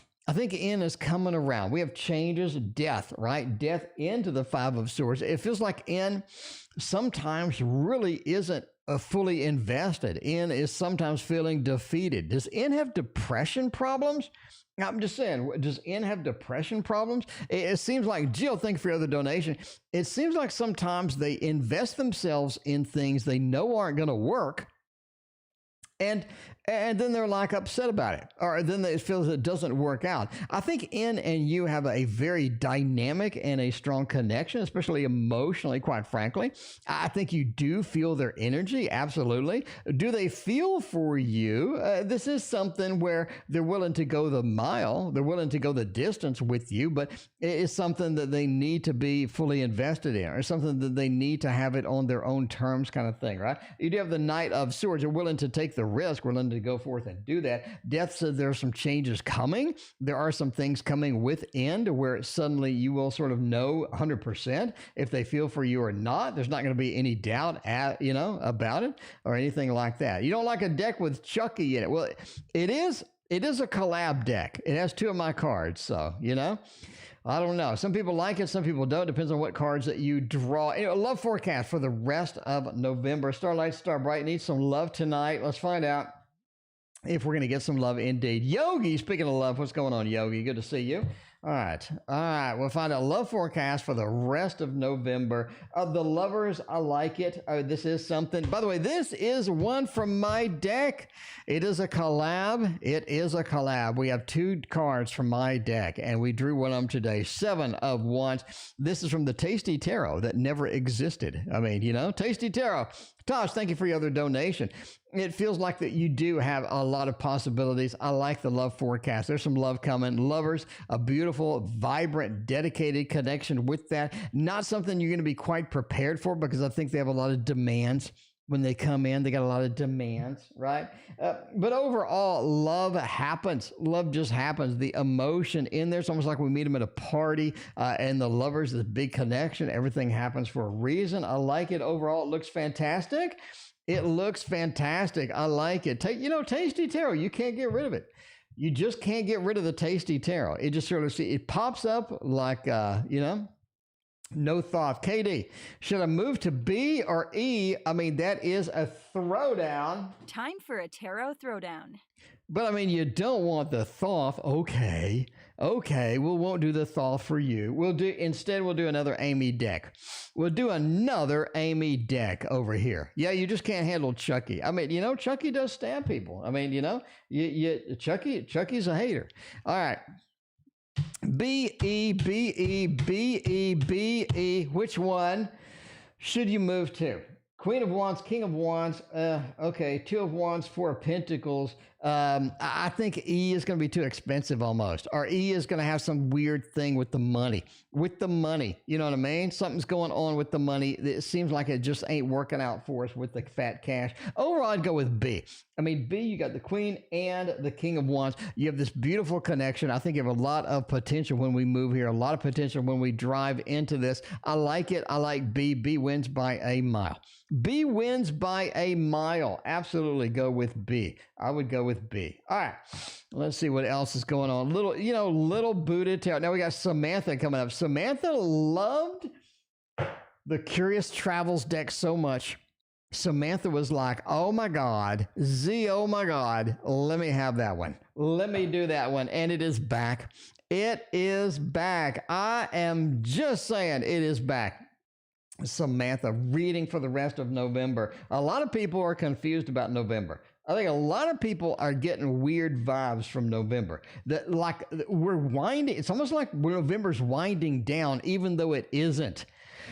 We have changes, death, right? Death into the 5 of Swords. It feels like N sometimes really isn't fully invested. N is sometimes feeling defeated. Does N have depression problems? I'm just saying, does N have depression problems? It seems like, Jill, thank you for your other donation. It seems like sometimes they invest themselves in things they know aren't going to work. And then they're like upset about it, or then it feels it doesn't work out. I think N and you have a very dynamic and a strong connection, especially emotionally, quite frankly. I think you do feel their energy, absolutely. Do they feel for you? This is something where they're willing to go the mile, they're willing to go the distance with you, but it is something that they need to be fully invested in, or something that they need to have it on their own terms kind of thing, right? You do have the Knight of Swords. They're willing to take the risk, willing to go forth and do that. Death says there are some changes coming. There are some things coming within to where suddenly you will sort of know 100% if they feel for you or not. There's not going to be any doubt about it or anything like that. You don't like a deck with Chucky in it. Well, it is a collab deck. It has 2 of my cards. So, I don't know. Some people like it. Some people don't. Depends on what cards that you draw. Anyway, love forecast for the rest of November. Starlight, Star Bright needs some love tonight. Let's find out if we're going to get some love indeed. Yogi, speaking of love, what's going on, Yogi? Good to see you. All right. All right. We'll find a love forecast for the rest of November. Of the lovers, I like it. This is something. By the way, this is one from my deck. It is a collab. It is a collab. We have 2 cards from my deck, and we drew one of them today. 7 of Wands. This is from the Tasty Tarot that never existed. I mean, Tasty Tarot. Tosh, thank you for your other donation. It feels like that you do have a lot of possibilities. I like the love forecast. There's some love coming. Lovers, a beautiful, vibrant, dedicated connection with that. Not something you're going to be quite prepared for because I think they have a lot of demands. When they come in, they got a lot of demands, right? But overall, love happens. Love just happens. The emotion in there, it's almost like we meet them at a party, and the lovers, this big connection. Everything happens for a reason. I like it overall. It looks fantastic. It looks fantastic. I like it. Tasty Tarot, you can't get rid of it. You just can't get rid of the Tasty Tarot. It just sort of it pops up like, no thought. KD, should I move to B or E? I mean, that is a throwdown. Time for a tarot throwdown. But I mean, you don't want the Thoth. Okay, we won't do the Thoth for you. Instead, we'll do another Amy deck. We'll do another Amy deck over here. Yeah, you just can't handle Chucky. I mean, Chucky does stab people. I mean, Chucky's a hater. All right. B, E, B, E, B, E, B, E. Which one should you move to? Queen of Wands, King of Wands. Okay, 2 of Wands, 4 of Pentacles. I think E is going to be too expensive almost. Or E is going to have some weird thing with the money. You know what I mean? Something's going on with the money. It seems like it just ain't working out for us with the fat cash. Overall, I'd go with B. I mean, B, you got the Queen and the King of Wands. You have this beautiful connection. I think you have a lot of potential when we move here, a lot of potential when we drive into this. I like it. I like B. B wins by a mile. B wins by a mile. Absolutely go with B. I would go with B. All right. Let's see what else is going on. Little booted tail. Now we got Samantha coming up. Samantha loved the Curious Travels deck so much. Samantha was like, oh my God, Z, oh my God, let me have that one. Let me do that one. And it is back. It is back. I am just saying it is back. Samantha, reading for the rest of November. A lot of people are confused about November. I think a lot of people are getting weird vibes from November. That like we're winding, it's almost like November's winding down, even though it isn't.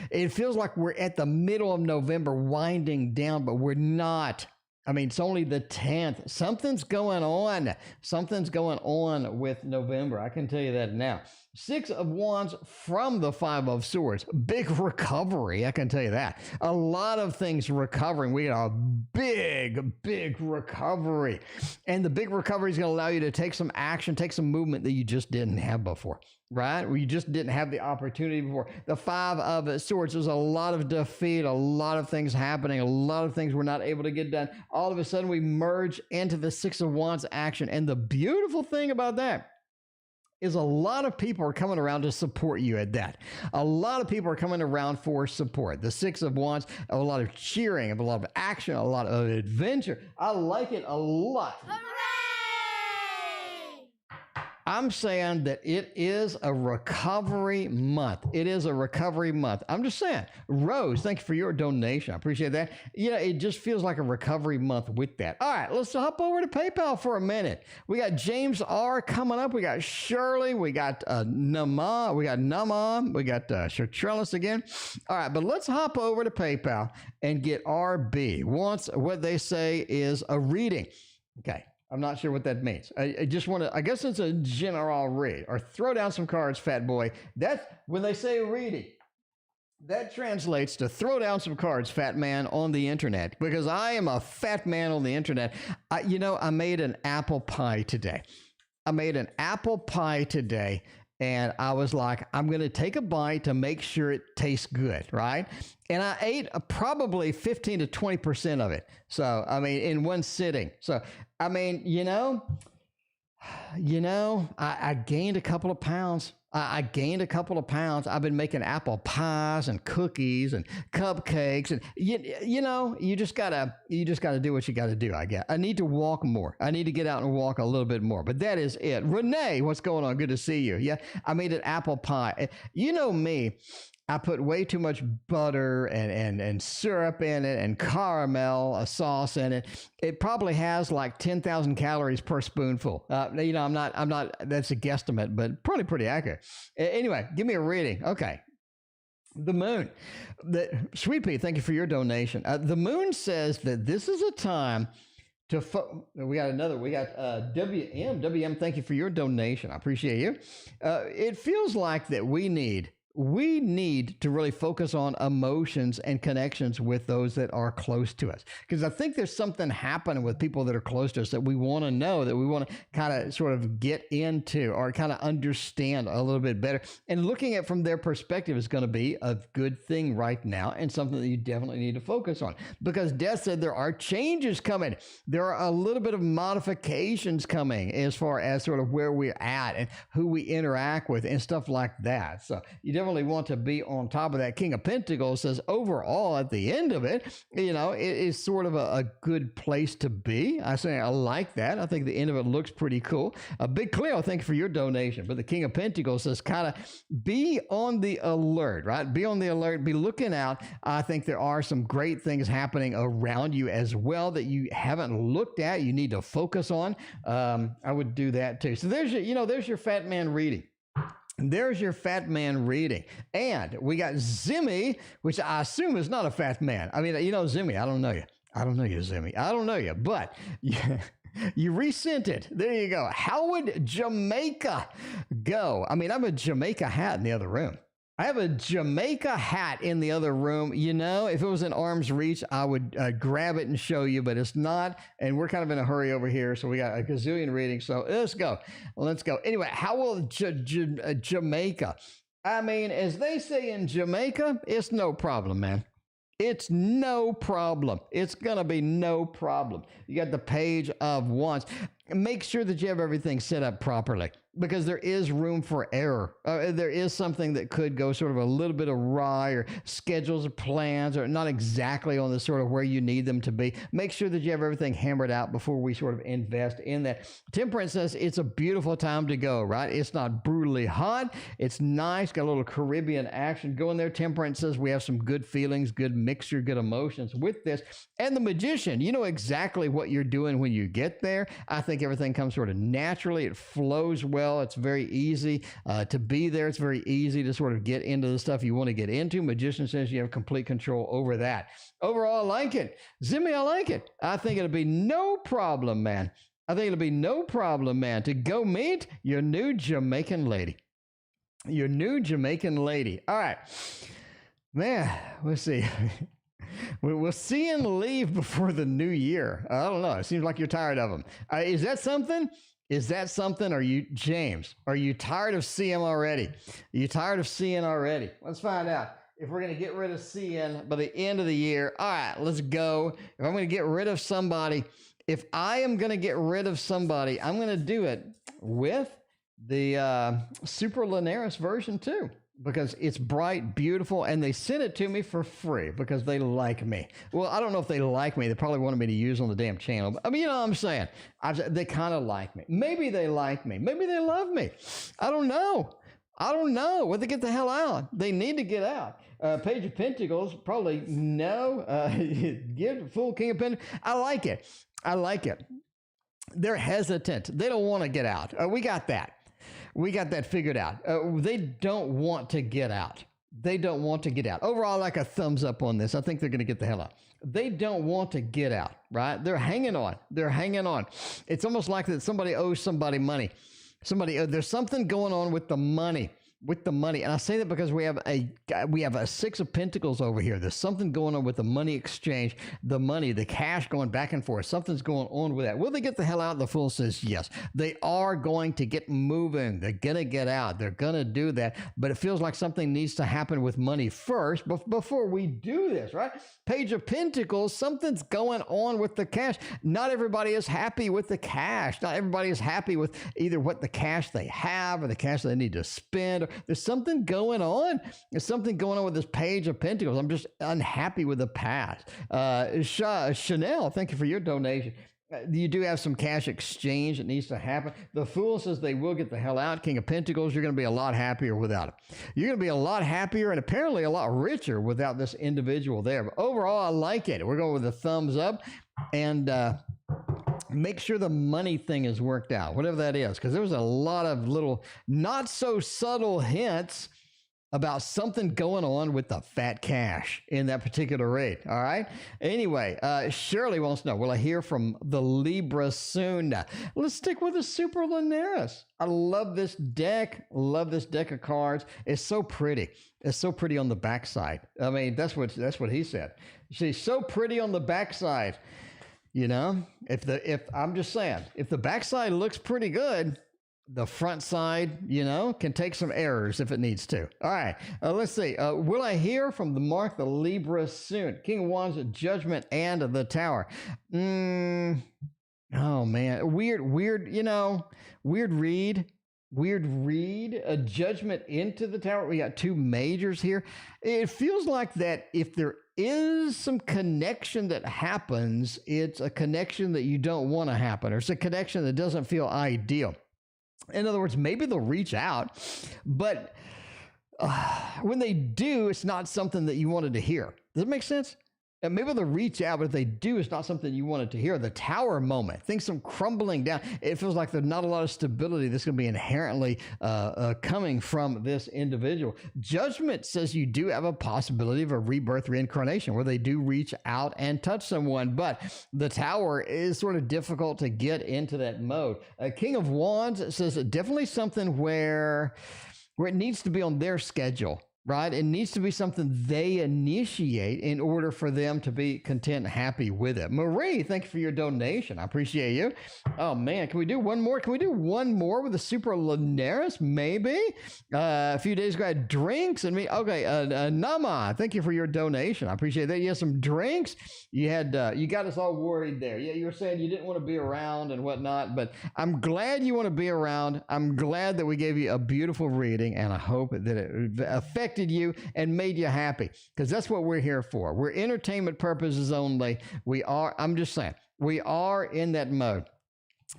It feels like we're at the middle of November winding down, but we're not. I mean, it's only the 10th. Something's going on. Something's going on with November. I can tell you that now. 6 of Wands from the 5 of Swords. Big recovery. I can tell you that. A lot of things recovering. We got a big recovery. And the big recovery is going to allow you to take some action, take some movement that you just didn't have before. Right? Where you just didn't have the opportunity before. The 5 of Swords, there's a lot of defeat, a lot of things happening, a lot of things we're not able to get done. All of a sudden, we merge into the 6 of Wands action. And the beautiful thing about that is a lot of people are coming around to support you at that. A lot of people are coming around for support. The 6 of Wands, a lot of cheering, a lot of action, a lot of adventure. I like it a lot. Hooray! I'm saying that it is a recovery month. It is a recovery month. I'm just saying. Rose, thank you for your donation. I appreciate that. It just feels like a recovery month with that. All right, let's hop over to PayPal for a minute. We got James R. coming up. We got Shirley. We got Nama. We got Shertrellis again. All right, but let's hop over to PayPal and get RB. Wants what they say is a reading. Okay. I'm not sure what that means. I just want to, I guess it's a general read or throw down some cards, fat boy. That's when they say reading. That translates to throw down some cards, fat man, on the internet, because I am a fat man on the internet. I made an apple pie today. And I was like, I'm going to take a bite to make sure it tastes good, right? And I ate probably 15 to 20% of it. So, in one sitting. So, I gained a couple of pounds. I gained a couple of pounds. I've been making apple pies and cookies and cupcakes, and you just gotta do what you gotta do. I guess I need to walk more. I need to get out and walk a little bit more. But that is it. Renee, what's going on? Good to see you. Yeah, I made an apple pie. You know me. I put way too much butter and syrup in it and caramel sauce in it. It probably has like 10,000 calories per spoonful. I'm not, that's a guesstimate, but probably pretty accurate. Anyway, give me a reading. Okay. The moon. Sweet Pea, thank you for your donation. The moon says that this is a time to, we got WM, thank you for your donation. I appreciate you. It feels like that we need to really focus on emotions and connections with those that are close to us. Because I think there's something happening with people that are close to us that we want to know, that we want to kind of sort of get into or kind of understand a little bit better. And looking at it from their perspective is going to be a good thing right now and something that you definitely need to focus on. Because Death said there are changes coming. There are a little bit of modifications coming as far as sort of where we're at and who we interact with and stuff like that. So you definitely want to be on top of that. King of Pentacles says overall at the end of it, it is sort of a good place to be. I like that. I think the end of it looks pretty cool. Big Cleo, thank you for your donation. But the King of Pentacles says kind of be on the alert, right? Be on the alert, be looking out. I think there are some great things happening around you as well that you haven't looked at. You need to focus on. I would do that too. So there's your fat man reading. There's your fat man reading. And we got Zimmy, which I assume is not a fat man. I mean, Zimmy, I don't know you. I don't know you, Zimmy. I don't know you, but you resent it. There you go. How would Jamaica go? I mean, I have a Jamaica hat in the other room. I have a Jamaica hat in the other room. If it was in arm's reach, I would grab it and show you, but it's not. And we're kind of in a hurry over here. So we got a gazillion readings. So let's go. Anyway, how will Jamaica? I mean, as they say in Jamaica, it's no problem, man. It's no problem. It's going to be no problem. You got the Page of Wands. Make sure that you have everything set up properly because there is room for error. There is something that could go sort of a little bit awry, or schedules or plans are not exactly on the sort of where you need them to be. Make sure that you have everything hammered out before we sort of invest in that. Temperance says it's a beautiful time to go, right? It's not brutally hot. It's nice. Got a little Caribbean action going there. Temperance says we have some good feelings, good mixture, good emotions with this. And the Magician, you know exactly what you're doing when you get there. I think everything comes sort of naturally. It flows well. It's very easy to be there. It's very easy to sort of get into the stuff you want to get into. Magician says you have complete control over that. Overall, I like it. Zimmy, I like it. I think it'll be no problem, man. To go meet your new Jamaican lady. All right. Man, let's see. We'll see and leave before the new year. I don't know. It seems like you're tired of them. Is that something? Are you, James? Are you tired of seeing already? Let's find out if we're going to get rid of seeing by the end of the year. All right, let's go. If I'm going to get rid of somebody, I'm going to do it with the Super Linares version 2. Because it's bright, beautiful, and they sent it to me for free because they like me. Well, I don't know if they like me. They probably wanted me to use on the damn channel. But, I mean, you know what I'm saying? They kind of like me. Maybe they like me. Maybe they love me. I don't know. Well, they get the hell out. They need to get out. Page of Pentacles, probably no. Give the full King of Pentacles. I like it. They're hesitant. They don't want to get out. We got that. Figured out. They don't want to get out. Overall, like a thumbs up on this. I think they're going to get the hell out. They don't want to get out, right? They're hanging on. It's almost like that somebody owes somebody money. There's something going on with the money. with the money. And I say that because we have a Six of Pentacles over here. There's something going on with the money exchange, the money, the cash going back and forth. Something's going on with that. Will they get the hell out? The Fool says yes. They are going to get moving. They're going to get out. They're going to do that. But it feels like something needs to happen with money first before we do this, right? Page of Pentacles, something's going on with the cash. Not everybody is happy with the cash. Not everybody is happy with either what the cash they have or the cash they need to spend. There's something going on. There's something going on with this Page of Pentacles. I'm just unhappy with the past. Chanel, thank you for your donation. You do have some cash exchange that needs to happen. The Fool says they will get the hell out. King of Pentacles, you're going to be a lot happier without it. You're going to be a lot happier and apparently a lot richer without this individual there. But overall, I like it. We're going with a thumbs up and make sure the money thing is worked out, whatever that is, because there was a lot of little not so subtle hints about something going on with the fat cash in that particular read. All right. Anyway, Shirley wants to know, will I hear from the Libra soon? Let's stick with the Super Lunaris. I love this deck. Love this deck of cards. It's so pretty. It's so pretty on the backside. I mean, that's what he said. She's so pretty on the backside. You know, if I'm just saying, if the backside looks pretty good, the front side, you know, can take some errors if it needs to. All right, let's see. Will I hear from the Mark the Libra soon? King of Wands, Judgment, and the Tower. Oh, man. Weird, you know, weird read. A Judgment into the Tower. We got two majors here. It feels like that if there is some connection that happens, it's a connection that you don't want to happen, or it's a connection that doesn't feel ideal. In other words, maybe they'll reach out, but when they do, it's not something that you wanted to hear. Does it make sense? And maybe they'll reach out, but if they do, it's not something you wanted to hear. The Tower moment, things come crumbling down. It feels like there's not a lot of stability that's going to be inherently coming from this individual. Judgment says you do have a possibility of a rebirth reincarnation where they do reach out and touch someone, but the Tower is sort of difficult to get into that mode. King of Wands says definitely something where it needs to be on their schedule. Right? It needs to be something they initiate in order for them to be content and happy with it. Marie, thank you for your donation. I appreciate you. Oh, man. Can we do one more? Can we do one more with the Super Lunaris? Maybe. A few days ago, I had drinks and me. Okay. Nama, thank you for your donation. I appreciate that. You had some drinks. You got us all worried there. Yeah, you were saying you didn't want to be around and whatnot, but I'm glad you want to be around. I'm glad that we gave you a beautiful reading, and I hope that it affected you and made you happy, because that's what we're here for. We're entertainment purposes only. I'm just saying, we are in that mode.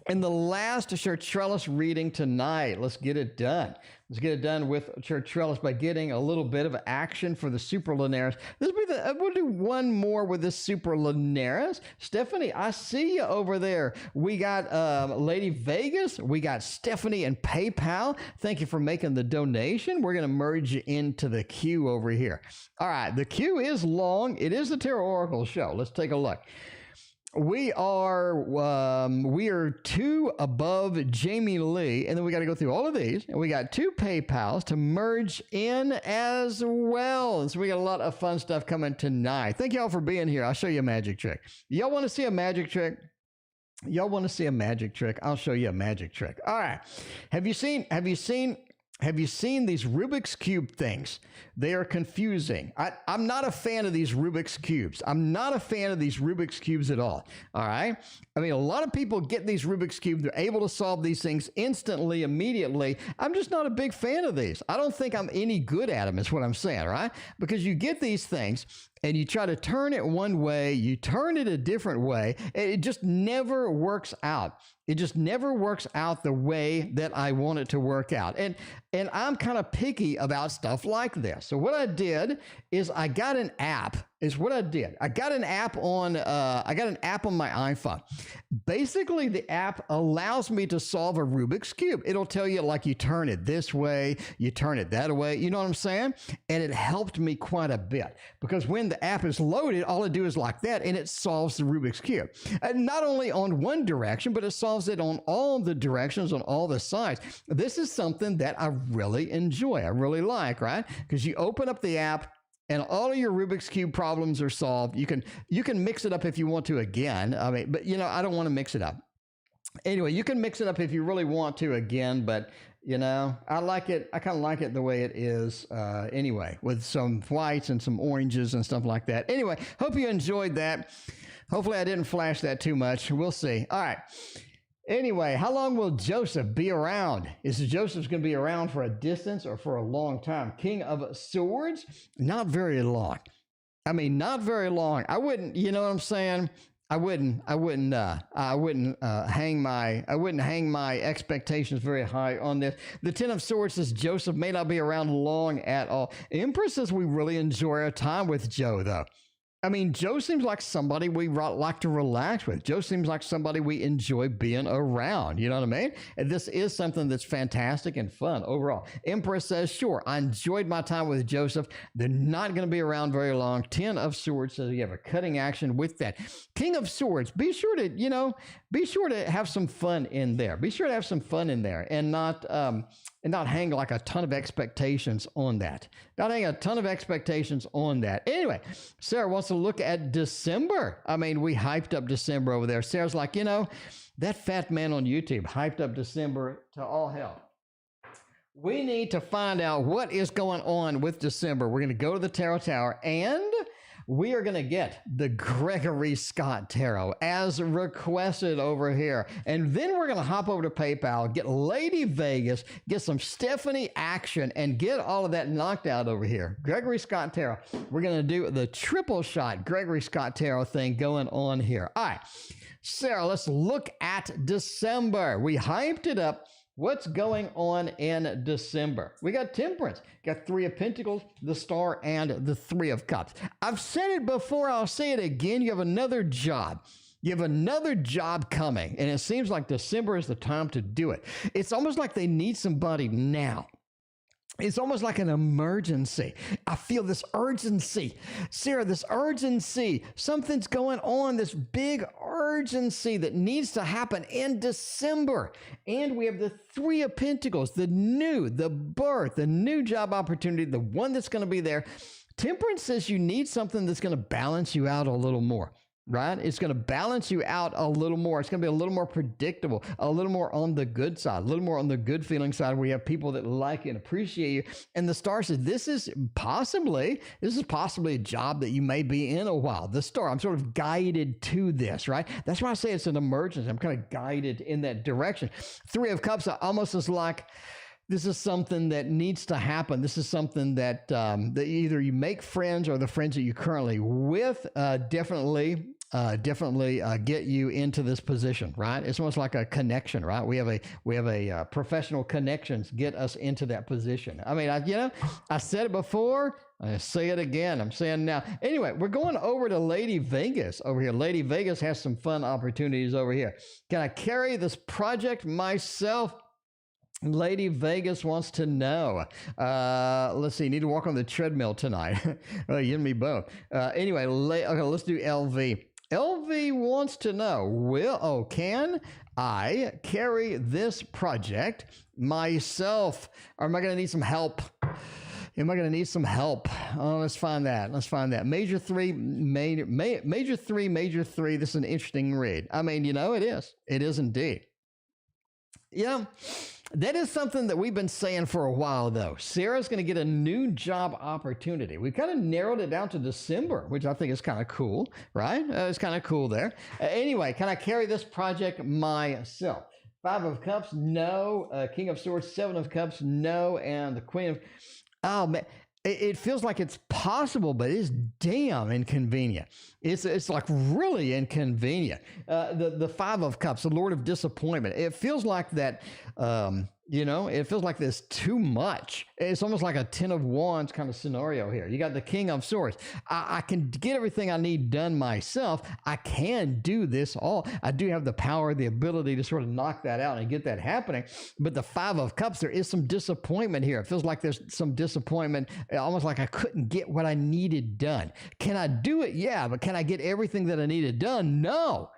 And the last Church reading tonight, let's get it done. Let's get it done with Church by getting a little bit of action for the Super Lunaris. We'll do one more with this Super Lunaris. Stephanie, I see you over there. We got Lady Vegas. We got Stephanie and PayPal. Thank you for making the donation. We're going to merge you into the queue over here. All right, the queue is long. It is the Tarot Oracle show. Let's take a look. We are two above Jamie Lee, and then we got to go through all of these, and we got two PayPals to merge in as well. And so we got a lot of fun stuff coming tonight. Thank y'all for being here. I'll show you a magic trick. Y'all want to see a magic trick? Y'all want to see a magic trick? I'll show you a magic trick. All right. Have you seen these Rubik's Cube things? They are confusing. I'm not a fan of these Rubik's Cubes. I'm not a fan of these Rubik's Cubes at all. All right? I mean, a lot of people get these Rubik's Cubes. They're able to solve these things instantly, immediately. I'm just not a big fan of these. I don't think I'm any good at them, is what I'm saying, right? Because you get these things, and you try to turn it one way, you turn it a different way, it just never works out. It just never works out the way that I want it to work out. And I'm kind of picky about stuff like this. So what I did is I got an app, is what I did. I got an app on my iPhone. Basically, the app allows me to solve a Rubik's Cube. It'll tell you, like, you turn it this way, you turn it that way. You know what I'm saying? And it helped me quite a bit because when the app is loaded, all I do is like that, and it solves the Rubik's Cube. And not only on one direction, but it solves it on all the directions, on all the sides. This is something that I really enjoy. I really like, right? Because you open up the app, and all of your Rubik's Cube problems are solved. You can mix it up if you want to again. I mean, but I don't want to mix it up. Anyway, you can mix it up if you really want to again, but I like it. I kind of like it the way it is anyway, with some whites and some oranges and stuff like that. Anyway, hope you enjoyed that. Hopefully I didn't flash that too much. We'll see. All right. Anyway, how long will Joseph be around? Is Joseph's going to be around for a distance or for a long time? King of Swords? Not very long. I mean, not very long. I wouldn't, you know what I'm saying? I wouldn't hang my expectations very high on this. The Ten of Swords says Joseph may not be around long at all. Empress says we really enjoy our time with Joe, though. I mean, Joe seems like somebody we like to relax with. Joe seems like somebody we enjoy being around. You know what I mean? And this is something that's fantastic and fun overall. Empress says, sure, I enjoyed my time with Joseph. They're not going to be around very long. Ten of Swords says you have a cutting action with that. King of Swords, be sure to have some fun in there. Be sure to have some fun in there and not hang like a ton of expectations on that. Not hang a ton of expectations on that. Anyway, Sarah wants to look at December. I mean, we hyped up December over there. Sarah's like, that fat man on YouTube hyped up December to all hell. We need to find out what is going on with December. We're going to go to the Tarot Tower and we are going to get the Gregory Scott Tarot as requested over here. And then we're going to hop over to PayPal, get Lady Vegas, get some Stephanie action, and get all of that knocked out over here. Gregory Scott Tarot. We're going to do the triple shot Gregory Scott Tarot thing going on here. All right, Sarah, let's look at December. We hyped it up. What's going on in December? We got Temperance, got Three of Pentacles, the Star, and the Three of Cups. I've said it before, I'll say it again. You have another job. You have another job coming, and it seems like December is the time to do it. It's almost like they need somebody now. It's almost like an emergency. I feel this urgency. Sarah, this urgency. Something's going on, this big urgency that needs to happen in December. And we have the Three of Pentacles, the birth, the new job opportunity, the one that's going to be there. Temperance says you need something that's going to balance you out a little more. Right? It's going to balance you out a little more. It's going to be a little more predictable, a little more on the good side, a little more on the good feeling side where you have people that like you and appreciate you. And the Star says, this is possibly a job that you may be in a while. The Star, I'm sort of guided to this, right? That's why I say it's an emergency. I'm kind of guided in that direction. Three of Cups almost is like, this is something that needs to happen. This is something that that either you make friends or the friends that you're currently with definitely get you into this position, right? It's almost like a connection, right? We have a professional connections get us into that position. I mean, I said it before. I say it again. I'm saying now. Anyway, we're going over to Lady Vegas over here. Lady Vegas has some fun opportunities over here. Can I carry this project myself? Lady Vegas wants to know. Let's see. You need to walk on the treadmill tonight. Well, you and me both. Anyway, okay, let's do LV. LV wants to know, can I carry this project myself? Or am I going to need some help? Am I going to need some help? Oh, let's find that. Major three. This is an interesting read. I mean, it is. It is indeed. That is something that we've been saying for a while, though. Sarah's going to get a new job opportunity. We kind of narrowed it down to December, which I think is kind of cool, right? It's kind of cool there. Anyway, can I carry this project myself? Five of Cups, no. King of Swords, Seven of Cups, no. And the Queen of... Oh, man. It feels like it's possible, but it's damn inconvenient. It's like really inconvenient. The Five of Cups, the Lord of Disappointment. It feels like that. It feels like there's too much. It's almost like a Ten of Wands kind of scenario here. You got the King of Swords. I can get everything I need done myself. I can do this all. I do have the power, the ability to sort of knock that out and get that happening. But the Five of Cups, there is some disappointment here. It feels like there's some disappointment, almost like I couldn't get what I needed done. Can I do it? Yeah, but can I get everything that I needed done? No.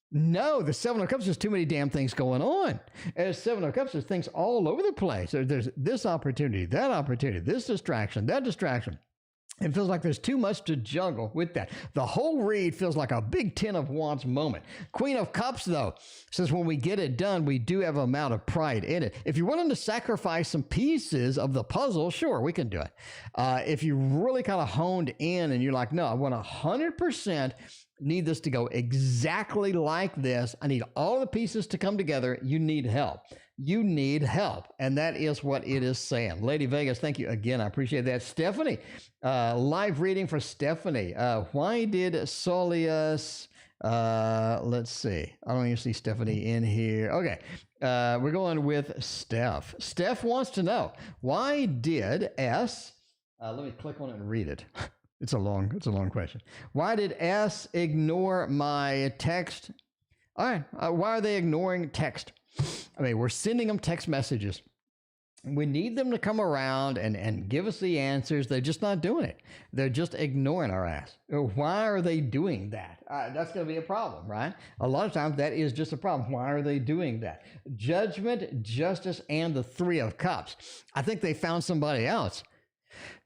No, the Seven of Cups, there's too many damn things going on. As Seven of Cups, there's things all over the place. There's this opportunity, this distraction, that distraction. It feels like there's too much to juggle with that. The whole read feels like a big Ten of Wands moment. Queen of Cups, though, says when we get it done, we do have an amount of pride in it. If you're willing to sacrifice some pieces of the puzzle, sure, we can do it. If you really kind of honed in and you're like, no, I want 100% need this to go exactly like this. I need all the pieces to come together. You need help. You need help. And that is what it is saying. Lady Vegas, thank you again. I appreciate that. Stephanie, live reading for Stephanie. Why did Soleus, let's see. I don't even see Stephanie in here. Okay. We're going with Steph. Steph wants to know, why did S, let me click on it and read it. It's a long question. Why did S ignore my text? All right. Why are they ignoring text? I mean, we're sending them text messages. We need them to come around and give us the answers. They're just not doing it. They're just ignoring our ass. Why are they doing that? That's going to be a problem, right? A lot of times that is just a problem. Why are they doing that? Judgment, justice, and the Three of Cups. I think they found somebody else.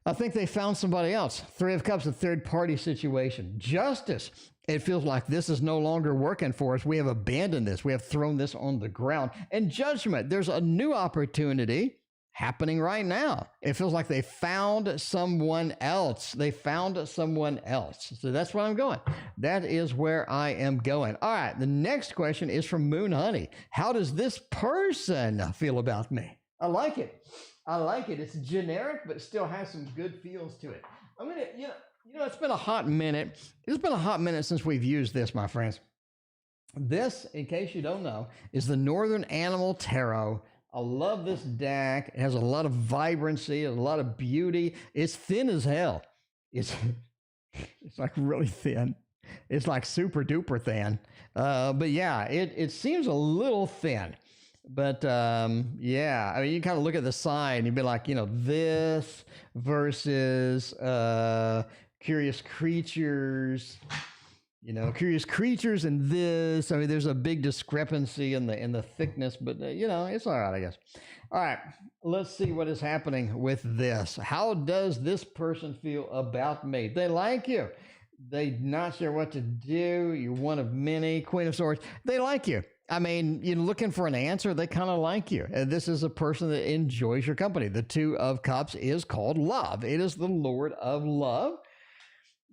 Three of Cups, a third-party situation. Justice. It feels like this is no longer working for us. We have abandoned this. We have thrown this on the ground. And judgment. There's a new opportunity happening right now. It feels like they found someone else. So that's where I'm going. That is where I am going. All right. The next question is from Moon Honey. How does this person feel about me? I like it. It's generic, but it still has some good feels to it. I'm going to, it's been a hot minute. It's been a hot minute since we've used this, my friends. This, in case you don't know, is the Northern Animal Tarot. I love this deck. It has a lot of vibrancy, a lot of beauty. It's thin as hell. It's like really thin. It's like super duper thin. But yeah, it seems a little thin. But yeah, I mean, you kind of look at the side and you'd be like, this versus Curious Creatures, Curious Creatures and this. I mean, there's a big discrepancy in the thickness, but it's all right, I guess. All right, let's see what is happening with this. How does this person feel about me? They like you. They're not sure what to do. You're one of many. Queen of Swords. They like you. I mean, you're looking for an answer. They kind of like you. And this is a person that enjoys your company. The Two of Cups is called love. It is the Lord of love.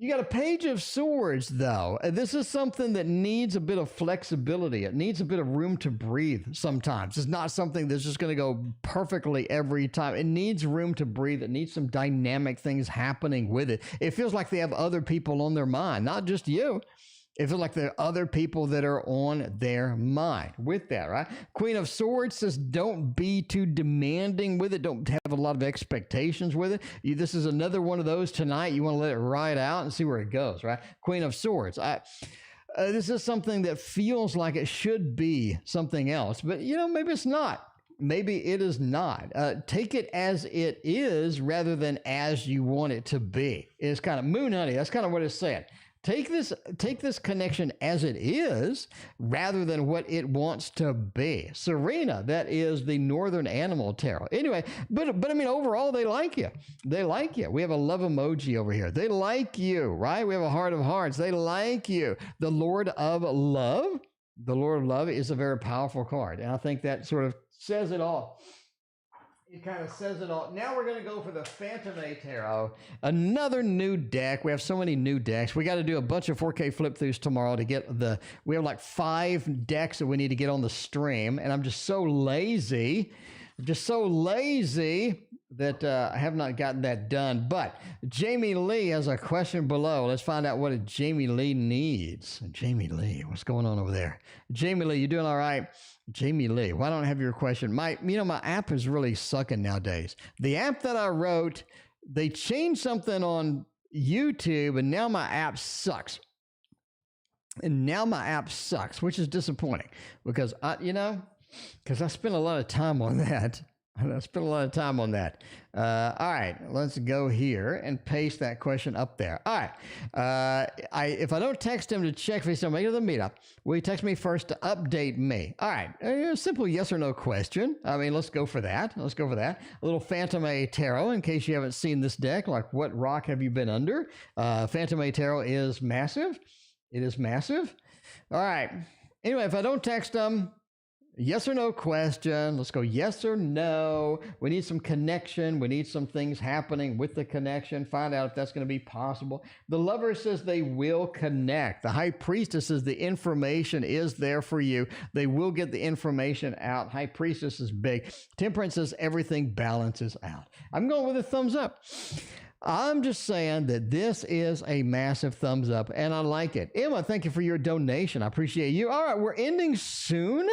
You got a Page of Swords, though. This is something that needs a bit of flexibility. It needs a bit of room to breathe sometimes. It's not something that's just going to go perfectly every time. It needs room to breathe. It needs some dynamic things happening with it. It feels like they have other people on their mind, not just you. It feels like there are other people that are on their mind with that, right? Queen of Swords says, don't be too demanding with it. Don't have a lot of expectations with it. This is another one of those tonight. You want to let it ride out and see where it goes, right? Queen of Swords. This is something that feels like it should be something else, but maybe it's not. Maybe it is not. Take it as it is rather than as you want it to be. It's kind of Moon Honey. That's kind of what it's saying. Take this connection as it is rather than what it wants to be. Serena, that is the Northern Animal Tarot. Anyway, but I mean, overall, they like you. They like you. We have a love emoji over here. They like you, right? We have a Heart of Hearts. They like you. The Lord of Love. The Lord of Love is a very powerful card. And I think that sort of says it all. It kind of says it all. Now we're going to go for the Phantom Tarot. Another new deck. We have so many new decks. We got to do a bunch of 4K flip-throughs tomorrow to get we have like 5 decks that we need to get on the stream. And I'm just so lazy. just so lazy that I have not gotten that done. But Jamie Lee has a question below. Let's find out what Jamie Lee needs. Jamie Lee, what's going on over there? Jamie Lee, you doing all right? Jamie Lee, why don't I have your question? My app is really sucking nowadays. The app that I wrote, they changed something on YouTube, and now my app sucks. Which is disappointing because I spent a lot of time on that. All right, let's go here and paste that question up there. All right, if I don't text him to check if he's still making the meetup, will you text me first to update me? All right, a simple yes or no question. I mean, let's go for that. A little Phantom A Tarot, in case you haven't seen this deck, like what rock have you been under? Phantom A Tarot is massive. It is massive. All right. Anyway, if I don't text them, yes or no question. Let's go yes or no. We need some connection. We need some things happening with the connection. Find out if that's going to be possible. The Lover says they will connect. The High Priestess says the information is there for you. They will get the information out. High Priestess is big. Temperance says everything balances out. I'm going with a thumbs up. I'm just saying that this is a massive thumbs up, and I like it. Emma, thank you for your donation. I appreciate you. All right, we're ending soon.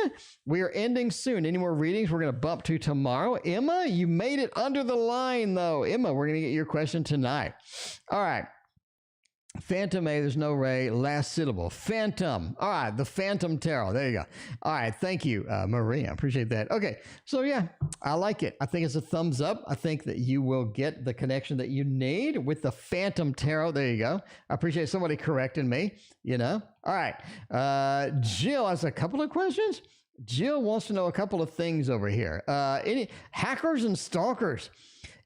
Any more readings we're going to bump to tomorrow? Emma, you made it under the line, though. Emma, we're going to get your question tonight. All right. Phantom A, there's no Ray, last syllable. Phantom. All right, the Phantom Tarot. There you go. All right, thank you, Maria. I appreciate that. Okay, so yeah, I like it. I think it's a thumbs up. I think that you will get the connection that you need with the Phantom Tarot. There you go. I appreciate somebody correcting me, All right, Jill has a couple of questions. Jill wants to know a couple of things over here. Any hackers and stalkers?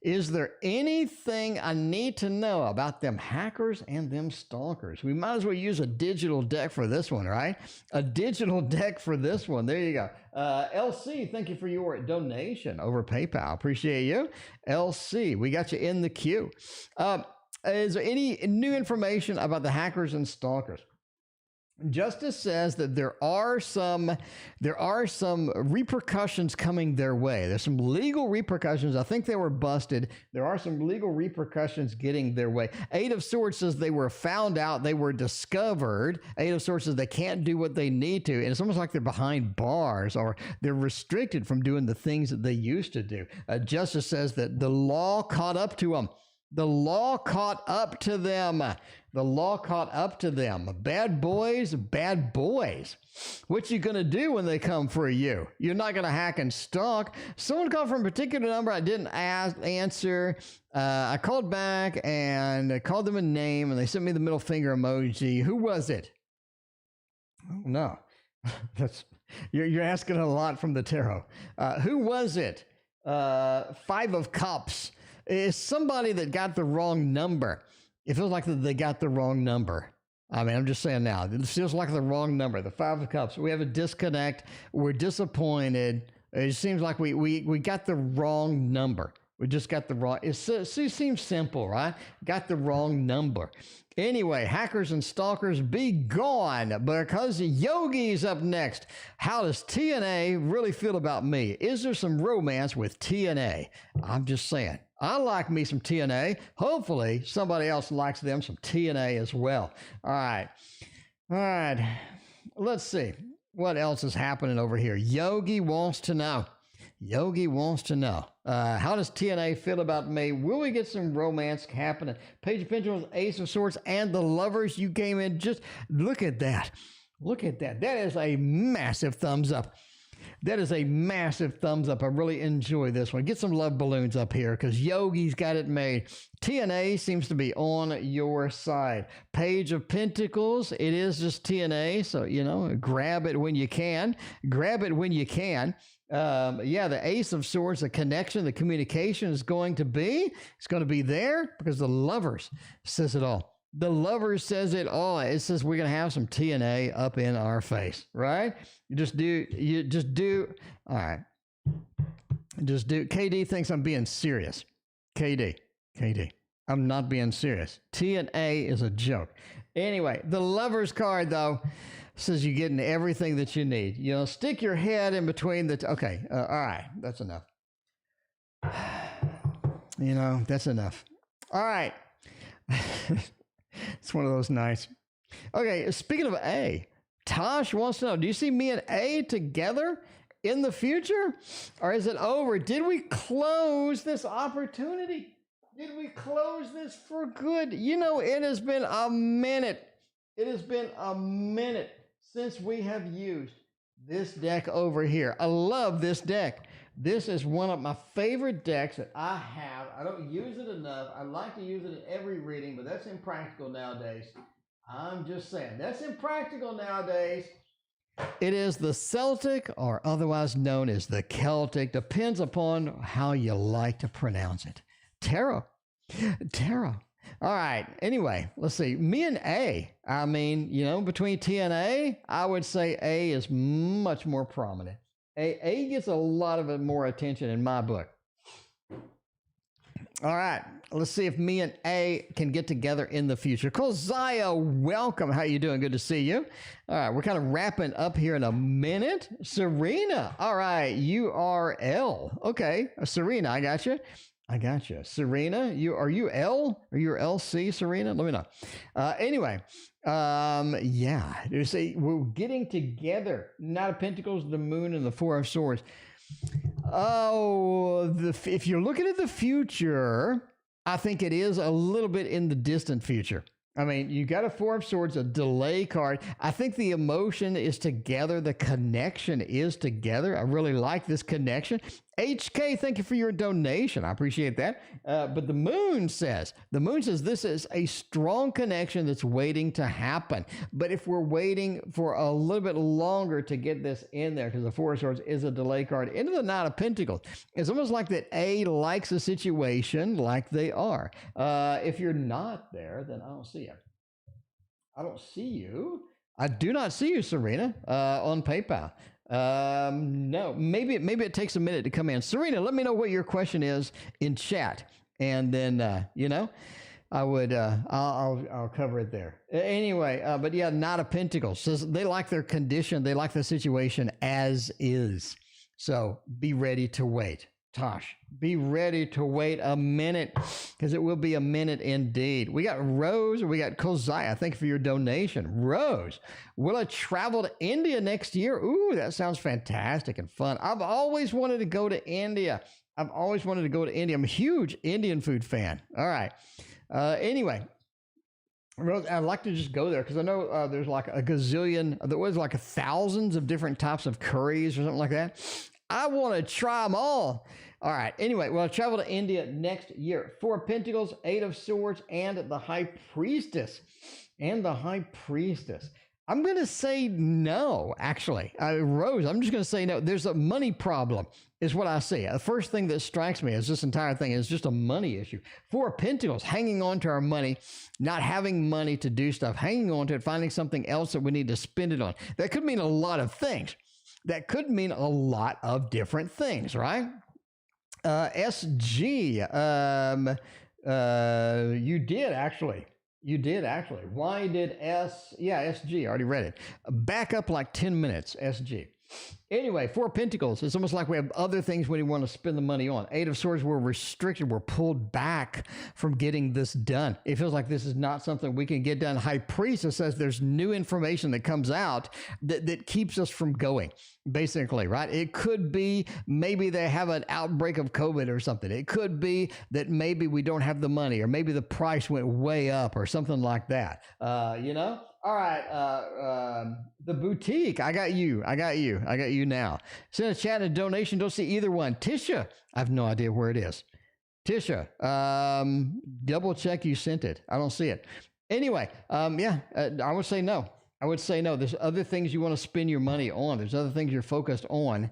Is there anything I need to know about them hackers and them stalkers? We might as well use a digital deck for this one, right? A digital deck for this one. There you go. LC, thank you for your donation over PayPal. Appreciate you. LC, we got you in the queue. Is there any new information about the hackers and stalkers? Justice says that there are some repercussions coming their way. There's some legal repercussions. I think they were busted. There are some legal repercussions getting their way. Eight of Swords says they were found out, they were discovered. Eight of Swords says they can't do what they need to. And it's almost like they're behind bars or they're restricted from doing the things that they used to do. Justice says that the law caught up to them. The law caught up to them. Bad boys. What you going to do when they come for you? You're not going to hack and stalk. Someone called from a particular number. I didn't answer. I called back and I called them a name and they sent me the middle finger emoji. Who was it? Oh, no. You're asking a lot from the tarot. Who was it? Five of Cups. It's somebody that got the wrong number. It feels like they got the wrong number. I mean, I'm just saying now. It feels like the wrong number. The Five of Cups. We have a disconnect. We're disappointed. It seems like we got the wrong number. We just got the wrong. It seems simple, right? Got the wrong number. Anyway, hackers and stalkers, be gone, because Yogi's up next. How does TNA really feel about me? Is there some romance with TNA? I'm just saying. I like me some TNA. Hopefully, somebody else likes them some TNA as well. All right. Let's see. What else is happening over here? Yogi wants to know. How does TNA feel about me? Will we get some romance happening? Page of Pentacles, Ace of Swords, and the Lovers. You came in. Just look at that. That is a massive thumbs up. I really enjoy this one. Get some love balloons up here because Yogi's got it made. TNA seems to be on your side. Page of Pentacles, it is just TNA. So, grab it when you can. The Ace of Swords, the connection, the communication is going to be there because the Lovers says it all. The Lover says it all. It says we're going to have some TNA up in our face, right? You just do. All right. Just do. KD thinks I'm being serious. KD. I'm not being serious. TNA is a joke. Anyway, the Lover's card, though, says you're getting everything that you need. Stick your head in between the... Okay. All right. That's enough. You know, that's enough. All right. It's one of those nights. Okay, speaking of A, Tosh wants to know, do you see me and A together in the future? Or is it over? Did we close this opportunity? Did we close this for good? You know, it has been a minute. It has been a minute since we have used this deck over here. I love this deck. This is one of my favorite decks that I have. I don't use it enough. I like to use it in every reading, but that's impractical nowadays. I'm just saying, that's impractical nowadays. It is the Celtic, or otherwise known as the Celtic, depends upon how you like to pronounce it. Tarot. All right. Anyway, let's see. Me and A. I mean, you know, between T and A, I would say A is much more prominent. A gets a lot of more attention in my book. All right. Let's see if me and A can get together in the future. Keziah, welcome. How you doing? Good to see you. All right. We're kind of wrapping up here in a minute. Serena. All right. You are L. Okay. Serena, I got you. Serena, are you L? Are you LC, Serena? Let me know. Anyway, yeah. You see, we're getting together. Knight of Pentacles, the Moon, and the Four of Swords. Oh, if you're looking at the future, I think it is a little bit in the distant future. I mean, you got a Four of Swords, a delay card. I think the emotion is together. The connection is together. I really like this connection. HK, thank you for your donation. I appreciate that. But the moon says this is a strong connection that's waiting to happen. But if we're waiting for a little bit longer to get this in there, because the Four of Swords is a delay card into the Knight of Pentacles, it's almost like that A likes a situation like they are. If you're not there, then I don't see you. I don't see you. I do not see you, Serena, on PayPal. No, maybe it takes a minute to come in. Serena, let me know what your question is in chat, and then I would I'll cover it there. Anyway, but yeah, Knight of Pentacles says they like their condition, they like the situation as is. So be ready to wait. Tosh, be ready to wait a minute, because it will be a minute indeed. We got Rose, we got Keziah. Thank you for your donation. Rose, will I travel to India next year? Ooh, that sounds fantastic and fun. I've always wanted to go to India. I'm a huge Indian food fan. All right. Anyway, Rose, I'd like to just go there because I know there's like a gazillion, there was like thousands of different types of curries or something like that. I want to try them all. All right. Anyway, well, I'll travel to India next year. Four of Pentacles, Eight of Swords, and the High Priestess. I'm going to say no, actually. Rose, I'm just going to say no. There's a money problem is what I see. The first thing that strikes me is this entire thing is just a money issue. Four of Pentacles, hanging on to our money, not having money to do stuff, hanging on to it, finding something else that we need to spend it on. That could mean a lot of things. That could mean a lot of different things, right? SG, you did actually. Why did SG, I already read it. Back up like 10 minutes, SG. Anyway, Four of Pentacles, it's almost like we have other things we want to spend the money on. Eight of Swords, we're restricted. We're pulled back from getting this done. It feels like this is not something we can get done. High Priestess says there's new information that comes out that keeps us from going, basically, right? It could be maybe they have an outbreak of COVID or something. It could be that maybe we don't have the money, or maybe the price went way up or something like that. All right, the boutique. I got you now. Send a chat and a donation. Don't see either one. Tisha, I have no idea where it is. Tisha, double check you sent it. I don't see it. Anyway, I would say no. There's other things you want to spend your money on. There's other things you're focused on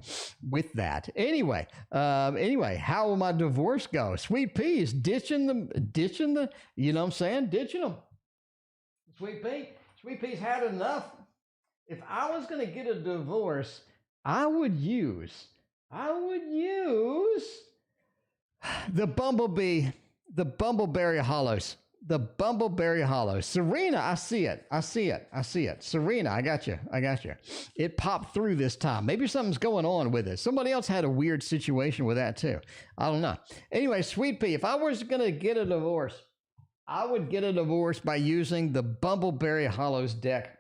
with that. Anyway, how will my divorce go? Sweet Peas, ditching the, you know what I'm saying? Ditching them. Sweet Peas had enough. If I was going to get a divorce, I would use the Bumbleberry Hollows. The Bumbleberry Hollow. Serena, I see it. I see it. I see it. Serena, I got you. I got you. It popped through this time. Maybe something's going on with it. Somebody else had a weird situation with that too. I don't know. Anyway, Sweet Pea, if I was going to get a divorce, I would get a divorce by using the Bumbleberry Hollows deck.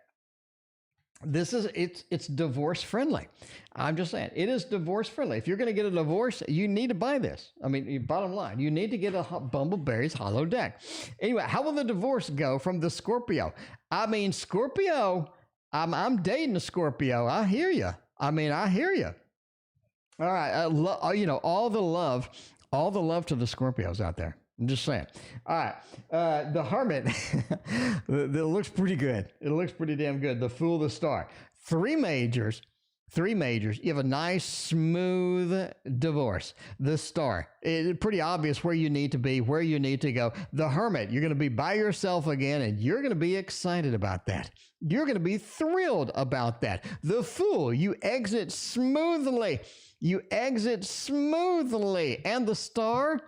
It's divorce friendly. I'm just saying, it is divorce friendly. If you're going to get a divorce, you need to buy this. I mean, bottom line, you need to get a Bumbleberry's Hollow deck. Anyway, how will the divorce go from the Scorpio? I mean, Scorpio, I'm dating a Scorpio. I hear you. I mean, I hear you. All right, all the love to the Scorpios out there. I'm just saying. All right. The Hermit. It looks pretty good. It looks pretty damn good. The Fool, the Star. Three majors. You have a nice, smooth divorce. The Star. It's pretty obvious where you need to be, where you need to go. The Hermit. You're going to be by yourself again, and you're going to be excited about that. You're going to be thrilled about that. The Fool. You exit smoothly. And the Star.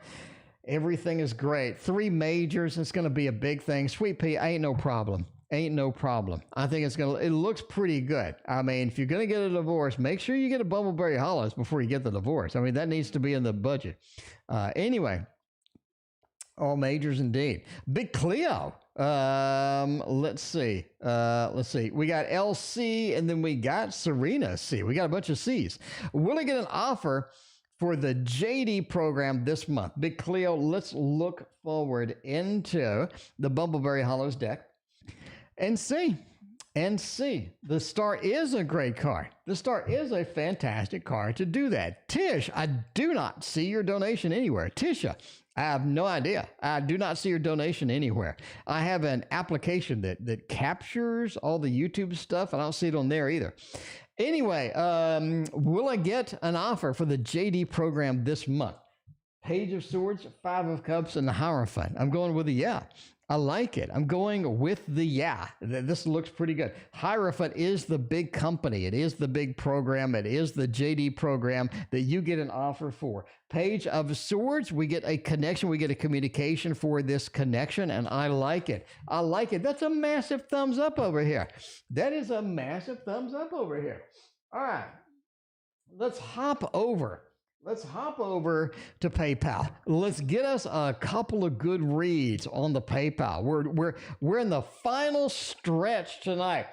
Everything is great. Three majors. It's going to be a big thing. Sweet Pea, ain't no problem. I think it looks pretty good. I mean, if you're going to get a divorce, make sure you get a Bumbleberry Hollows before you get the divorce. I mean, that needs to be in the budget. Anyway, all majors indeed. Big Cleo. Let's see. We got LC and then we got Serena C. We got a bunch of C's. Will I get an offer for the JD program this month? Big Cleo, let's look forward into the Bumbleberry Hollows deck and see. The Star is a great card. The Star is a fantastic card to do that. Tish, I do not see your donation anywhere. Tisha, I have no idea. I do not see your donation anywhere. I have an application that captures all the YouTube stuff. I don't see it on there either. Anyway, will I get an offer for the JD program this month? Page of Swords, Five of Cups, and the Hierophant. I'm going with a yeah. I like it. I'm going with the yeah. This looks pretty good. Hierophant is the big company. It is the big program. It is the JD program that you get an offer for. Page of Swords, we get a connection. We get a communication for this connection, and I like it. That's a massive thumbs up over here. That is a massive thumbs up over here. All right. Let's hop over to PayPal. Let's get us a couple of good reads on the PayPal. We're in the final stretch tonight.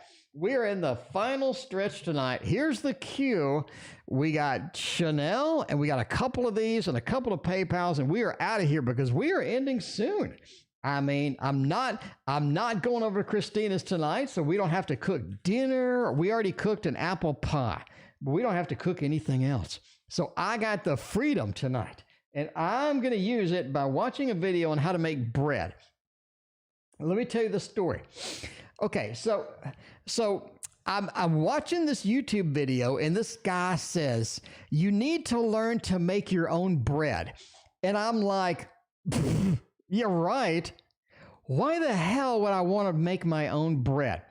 Here's the queue. We got Chanel, and we got a couple of these and a couple of PayPals, and we are out of here because we are ending soon. I mean, I'm not going over to Christina's tonight, so we don't have to cook dinner. We already cooked an apple pie, but we don't have to cook anything else. So I got the freedom tonight, and I'm going to use it by watching a video on how to make bread. Let me tell you the story. Okay, so I'm watching this YouTube video, and this guy says, you need to learn to make your own bread. And I'm like, you're right. Why the hell would I want to make my own bread?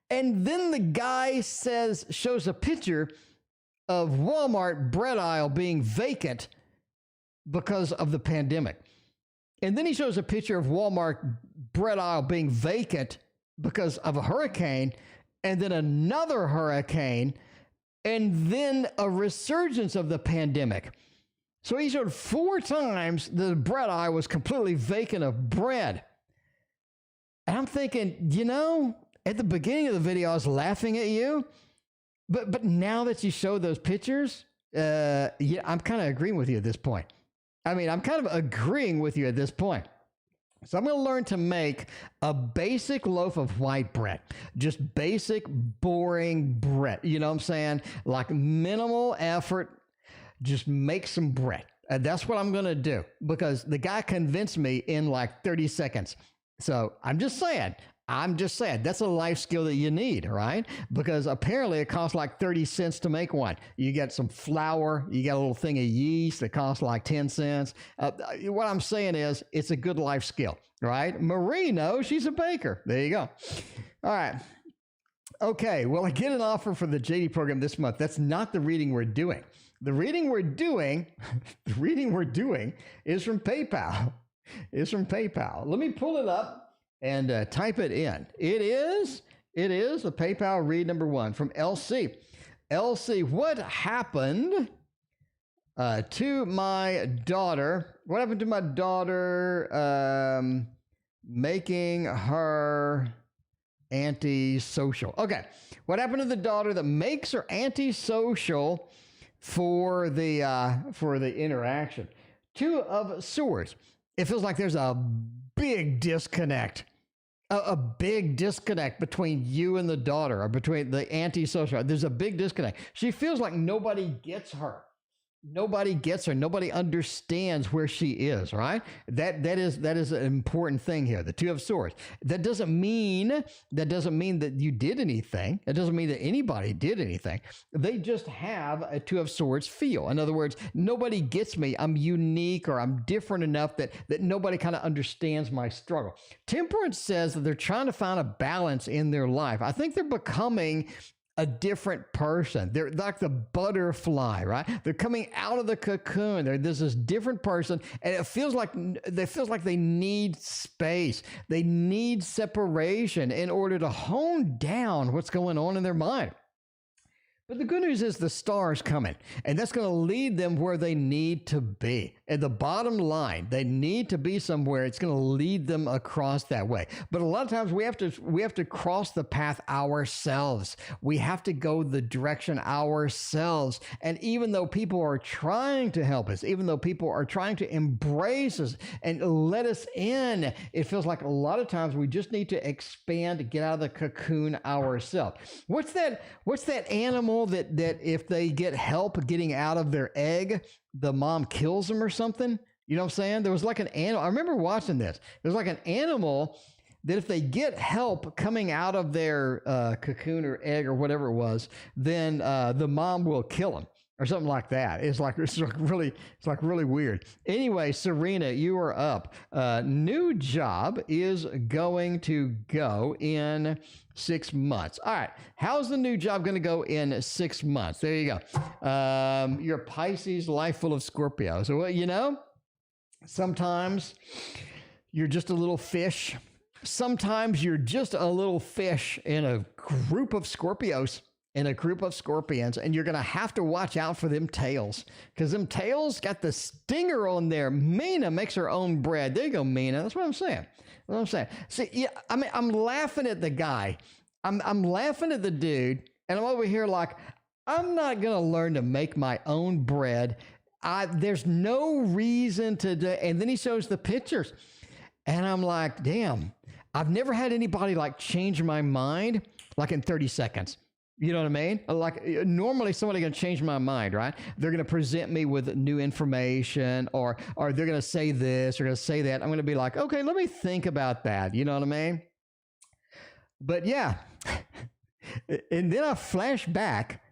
And then the guy shows a picture of Walmart bread aisle being vacant because of the pandemic. And then he shows a picture of Walmart bread aisle being vacant because of a hurricane, and then another hurricane, and then a resurgence of the pandemic. So he showed 4 times the bread aisle was completely vacant of bread. And I'm thinking, at the beginning of the video, I was laughing at you. But now that you show those pictures, I'm kind of agreeing with you at this point. So I'm going to learn to make a basic loaf of white bread. Just basic, boring bread. You know what I'm saying? Like minimal effort, just make some bread. And that's what I'm going to do because the guy convinced me in like 30 seconds. So I'm just saying, that's a life skill that you need, right? Because apparently it costs like 30 cents to make one. You get some flour, you get a little thing of yeast that costs like 10 cents. What I'm saying is it's a good life skill, right? Marie knows, she's a baker. There you go. All right. Okay, well, I get an offer for the JD program this month. That's not the reading we're doing. The reading we're doing is from PayPal. It's from PayPal. Let me pull it up and type it in. It is the PayPal read number 1 from LC. LC, what happened to my daughter? What happened to my daughter making her antisocial? Okay. What happened to the daughter that makes her antisocial for the interaction? 2 of Swords. It feels like there's a big disconnect. A big disconnect between you and the daughter, or between the antisocial. There's a big disconnect. She feels like nobody gets her. Nobody gets her. Nobody understands where she is, right? That is an important thing here. The 2 of Swords. That doesn't mean that you did anything. It doesn't mean that anybody did anything. They just have a 2 of Swords feel. In other words, nobody gets me. I'm unique, or I'm different enough that nobody kind of understands my struggle. Temperance says that they're trying to find a balance in their life. I think they're becoming a different person. They're like the butterfly, right? They're coming out of the cocoon. There's this different person, and it feels like they need space. They need separation in order to hone down what's going on in their mind. But the good news is the star is coming, and that's going to lead them where they need to be. At the bottom line, they need to be somewhere. It's going to lead them across that way. But a lot of times we have to cross the path ourselves. We have to go the direction ourselves. And even though people are trying to help us, even though people are trying to embrace us and let us in, it feels like a lot of times we just need to expand, get out of the cocoon ourselves. What's that animal that if they get help getting out of their egg, the mom kills them or something? You know what I'm saying? There was like an animal. I remember watching this. There's like an animal that if they get help coming out of their cocoon or egg or whatever it was, then the mom will kill them or something like that. It's like really weird. Anyway, Serena, you are up. New job is going to go in 6 months. All right. How's the new job going to go in 6 months? There you go. You're Pisces, life full of Scorpio. So, sometimes you're just a little fish. Sometimes you're just a little fish in a group of Scorpios, in a group of Scorpions, and you're going to have to watch out for them tails, because them tails got the stinger on there. Mina makes her own bread. There you go, Mina. That's what I'm saying. See, yeah, I mean, I'm laughing at the guy. I'm laughing at the dude, and I'm over here like, I'm not going to learn to make my own bread. There's no reason to do. And then he shows the pictures, and I'm like, damn, I've never had anybody like change my mind like in 30 seconds. You know what I mean? Like normally somebody going to change my mind, right? They're going to present me with new information, or they're going to say this or going to say that. I'm going to be like, okay, let me think about that. You know what I mean? But yeah. And then I flash back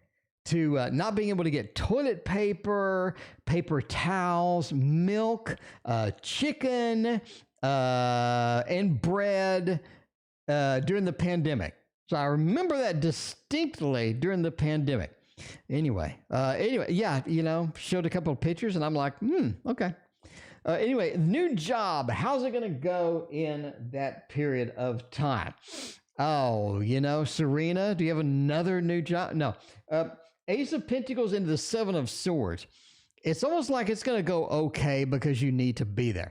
to not being able to get toilet paper, paper towels, milk, chicken, and bread during the pandemic. So I remember that distinctly during the pandemic. Anyway, yeah, showed a couple of pictures, and I'm like, okay. Anyway, new job. How's it going to go in that period of time? Oh, Serena, do you have another new job? No. Ace of Pentacles into the 7 of Swords. It's almost like it's going to go okay because you need to be there.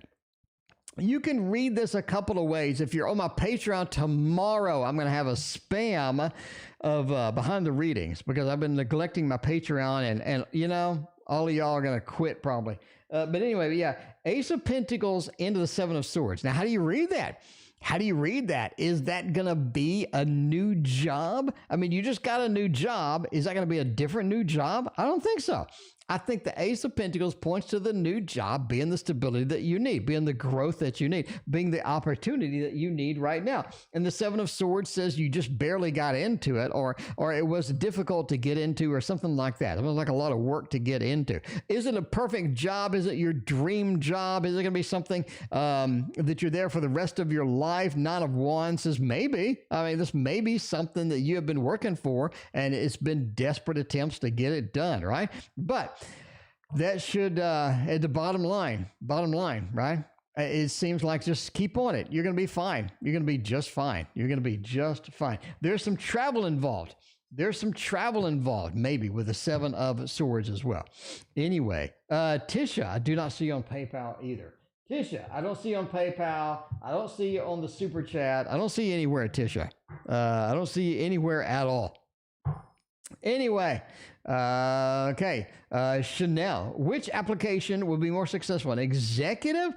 You can read this a couple of ways. If you're on my Patreon tomorrow, I'm going to have a spam of behind the readings because I've been neglecting my Patreon, and all of y'all are going to quit probably. But anyway, yeah, Ace of Pentacles into the 7 of Swords. Now, how do you read that? Is that going to be a new job? I mean, you just got a new job. Is that going to be a different new job? I don't think so. I think the Ace of Pentacles points to the new job being the stability that you need, being the growth that you need, being the opportunity that you need right now. And the 7 of Swords says you just barely got into it, or it was difficult to get into, or something like that. It was like a lot of work to get into. Is it a perfect job? Is it your dream job? Is it going to be something that you're there for the rest of your life? 9 of Wands says maybe. I mean, this may be something that you have been working for, and it's been desperate attempts to get it done, right? But that should, at the bottom line, right? It seems like just keep on it. You're going to be fine. You're going to be just fine. You're going to be just fine. There's some travel involved. There's some travel involved, maybe with the Seven of Swords as well. Anyway, Tisha, I do not see you on PayPal either. Tisha, I don't see you on PayPal. I don't see you on the Super Chat. I don't see you anywhere, Tisha. I don't see you anywhere at all. Anyway, okay. Chanel, which application will be more successful? An executive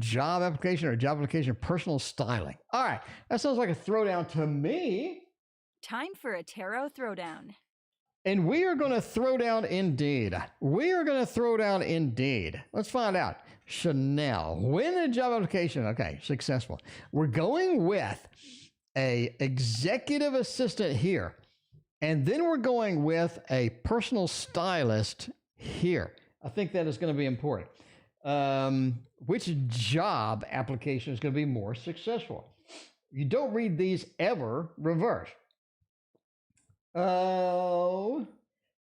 job application or job application of personal styling? All right. That sounds like a throwdown to me. Time for a tarot throwdown. And we are going to throw down indeed. We are going to throw down indeed. Let's find out. Chanel, win a job application. Okay, successful. We're going with a executive assistant here. And then we're going with a personal stylist here. I think that is going to be important. Which job application is going to be more successful? You don't read these ever reverse. Oh,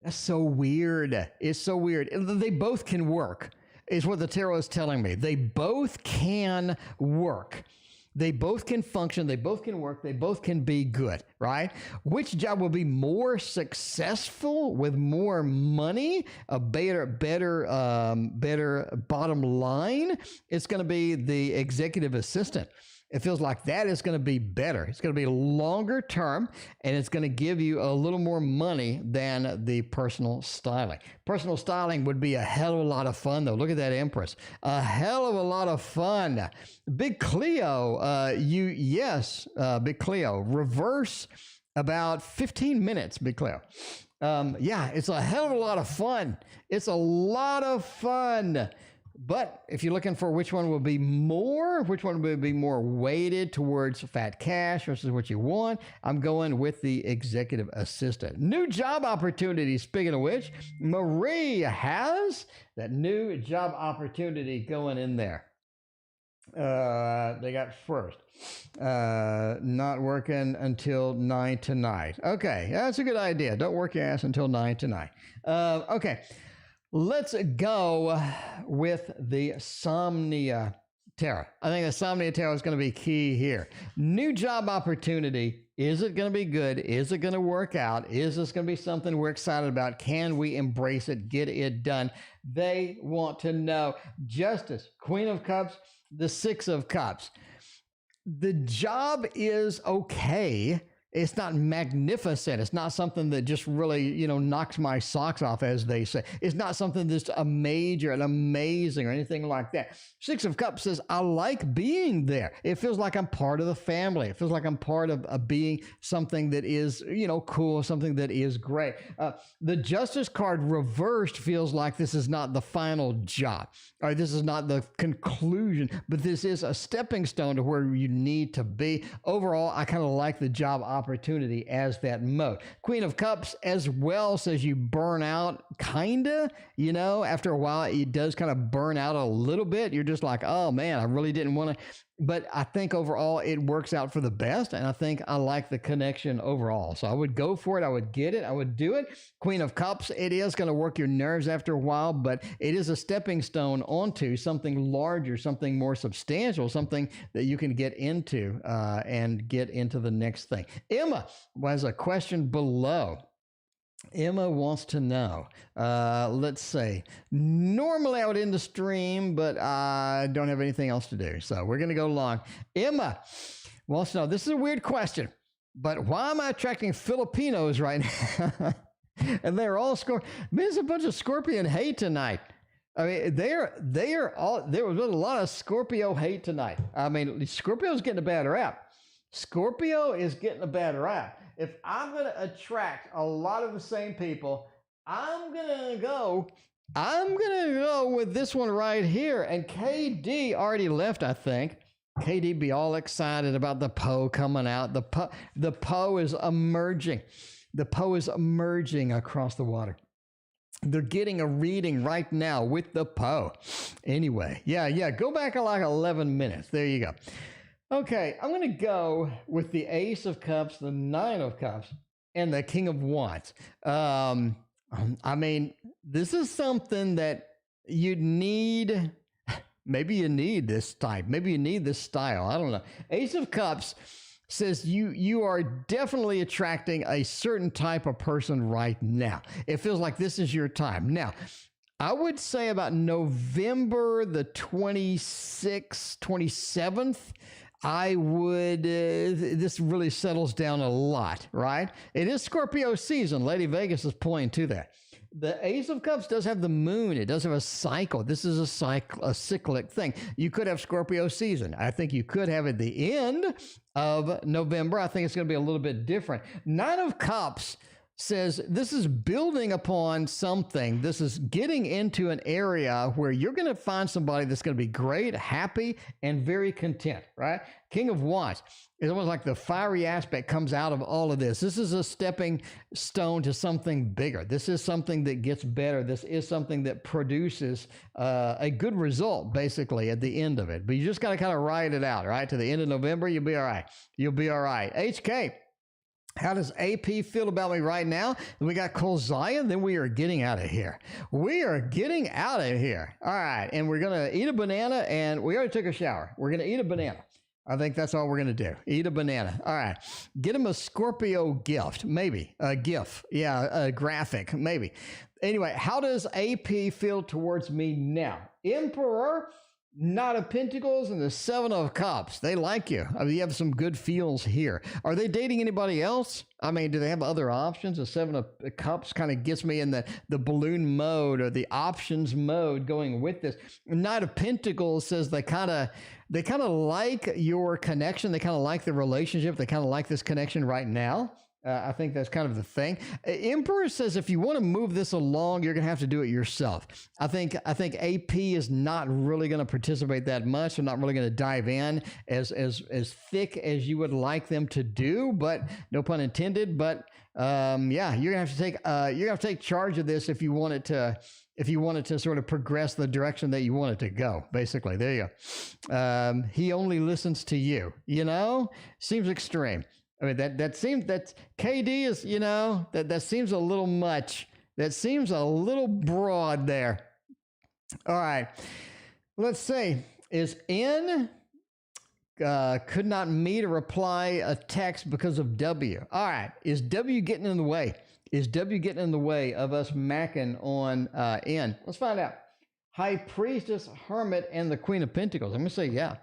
that's so weird. It's so weird. They both can work, is what the tarot is telling me. They both can work. They both can function. They both can work. They both can be good, right? Which job will be more successful with more money, a better bottom line? It's going to be the executive assistant. It feels like that is going to be better. It's going to be longer term, and it's going to give you a little more money than the personal styling. Personal styling would be a hell of a lot of fun, though. Look at that Empress. A hell of a lot of fun. Big Cleo, Big Cleo. Reverse about 15 minutes, Big Cleo. Yeah, it's a hell of a lot of fun. It's a lot of fun. But if you're looking for which one will be more weighted towards fat cash versus what you want, I'm going with the executive assistant. New job opportunity. Speaking of which, Marie has that new job opportunity going in there. They got first. Not working until 9 tonight. Okay, that's a good idea. Don't work your ass until 9 tonight. Okay. Let's go with the Somnia Tarot. I think the Somnia Tarot is going to be key here. New job opportunity. Is it going to be good? Is it going to work out? Is this going to be something we're excited about? Can we embrace it? Get it done? They want to know. Justice, Queen of Cups, the Six of Cups. The job is okay. It's not magnificent. It's not something that just really, knocks my socks off, as they say. It's not something that's a major and amazing or anything like that. Six of Cups says, I like being there. It feels like I'm part of the family. It feels like I'm part of being something that is, cool, something that is great. The Justice card reversed feels like this is not the final job, or this is not the conclusion, but this is a stepping stone to where you need to be. Overall, I kind of like the job opportunity as that mode. Queen of Cups as well says you burn out, kinda, after a while it does kind of burn out a little bit. You're just like, oh man, I really didn't want to, but I think overall it works out for the best, and I think I like the connection overall. So I would go for it. I would get it. I would do it. Queen of Cups, it is going to work your nerves after a while, but it is a stepping stone onto something larger, something more substantial, something that you can get into and get into the next thing. Emma has a question below. Emma wants to know, let's say, normally I would end the stream, but I don't have anything else to do, so we're going to go long. Emma wants to know, this is a weird question, but why am I attracting Filipinos right now? And they're all there's a bunch of Scorpion hate tonight. I mean, there was a lot of Scorpio hate tonight. I mean, Scorpio's getting a bad rap. Scorpio is getting a bad rap. If I'm going to attract a lot of the same people, I'm going to go with this one right here. And KD already left, I think. KD be all excited about the Poe coming out. The Poe is emerging. The Poe is emerging across the water. They're getting a reading right now with the Poe. Anyway, yeah. Go back like 11 minutes. There you go. Okay, I'm going to go with the Ace of Cups, the Nine of Cups, and the King of Wands. I mean, this is something that you'd need Maybe you need this type. Maybe you need this style. I don't know. Ace of Cups says you are definitely attracting a certain type of person right now. It feels like this is your time. Now, I would say about November the 26th, 27th, I would, this really settles down a lot, right? It is Scorpio season. Lady Vegas is pointing to that. The Ace of Cups does have the moon. It does have a cycle. This is a cyclic thing. You could have Scorpio season. I think you could have at the end of November. I think it's going to be a little bit different. Nine of Cups says this is building upon something. This is getting into an area where you're going to find somebody that's going to be great, happy, and very content, right? King of Wands. It's almost like the fiery aspect comes out of all of this. This is a stepping stone to something bigger. This is something that gets better. This is something that produces a good result, basically, at the end of it. But you just got to kind of ride it out, right? To the end of November, you'll be all right. You'll be all right. HK. How does AP feel about me right now? We got Kolzaya, then we are getting out of here. We are getting out of here. All right, and we're going to eat a banana, and we already took a shower. We're going to eat a banana. I think that's all we're going to do. Eat a banana. All right. Get him a Scorpio gift, maybe. A GIF. Yeah, a graphic, maybe. Anyway, how does AP feel towards me now? Emperor, Knight of Pentacles, and the Seven of Cups. They like you. I mean, you have some good feels here. Are they dating anybody else? I mean, do they have other options? The Seven of Cups kind of gets me in the balloon mode or the options mode going with this. Knight of Pentacles says they kind of like your connection. They kind of like the relationship. They kind of like this connection right now. I think that's kind of the thing. Emperor says if you want to move this along, you're going to have to do it yourself. I think AP is not really going to participate that much. They're not really going to dive in as thick as you would like them to do, but no pun intended. But yeah, you're going to have to take charge of this if you want it to sort of progress the direction that you want it to go. Basically, there you go. He only listens to you. You know, seems extreme. I mean, that seems, that KD is, you know, that seems a little much. That seems a little broad there. All right. Let's see. Is N could not meet or reply a text because of W. All right. Is W getting in the way? Is W getting in the way of us macking on N? Let's find out. High Priestess, Hermit, and the Queen of Pentacles. I'm going to say, yeah.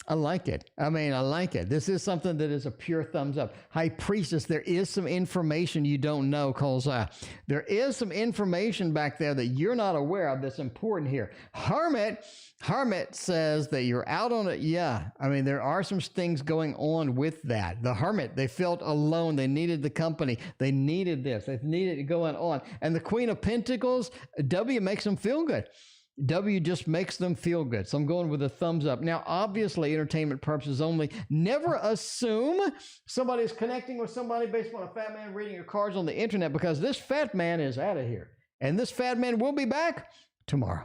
I like it. I mean, I like it. This is something that is a pure thumbs up. High Priestess, there is some information you don't know, Kolzaya. There is some information back there that you're not aware of that's important here. Hermit says that you're out on it. Yeah, I mean, there are some things going on with that. The Hermit, they felt alone. They needed the company. They needed this. They needed it going on. And the Queen of Pentacles, W makes them feel good. W just makes them feel good. So I'm going with a thumbs up. Now, obviously, entertainment purposes only. Never assume somebody's connecting with somebody based on a fat man reading your cards on the internet, because this fat man is out of here. And this fat man will be back tomorrow.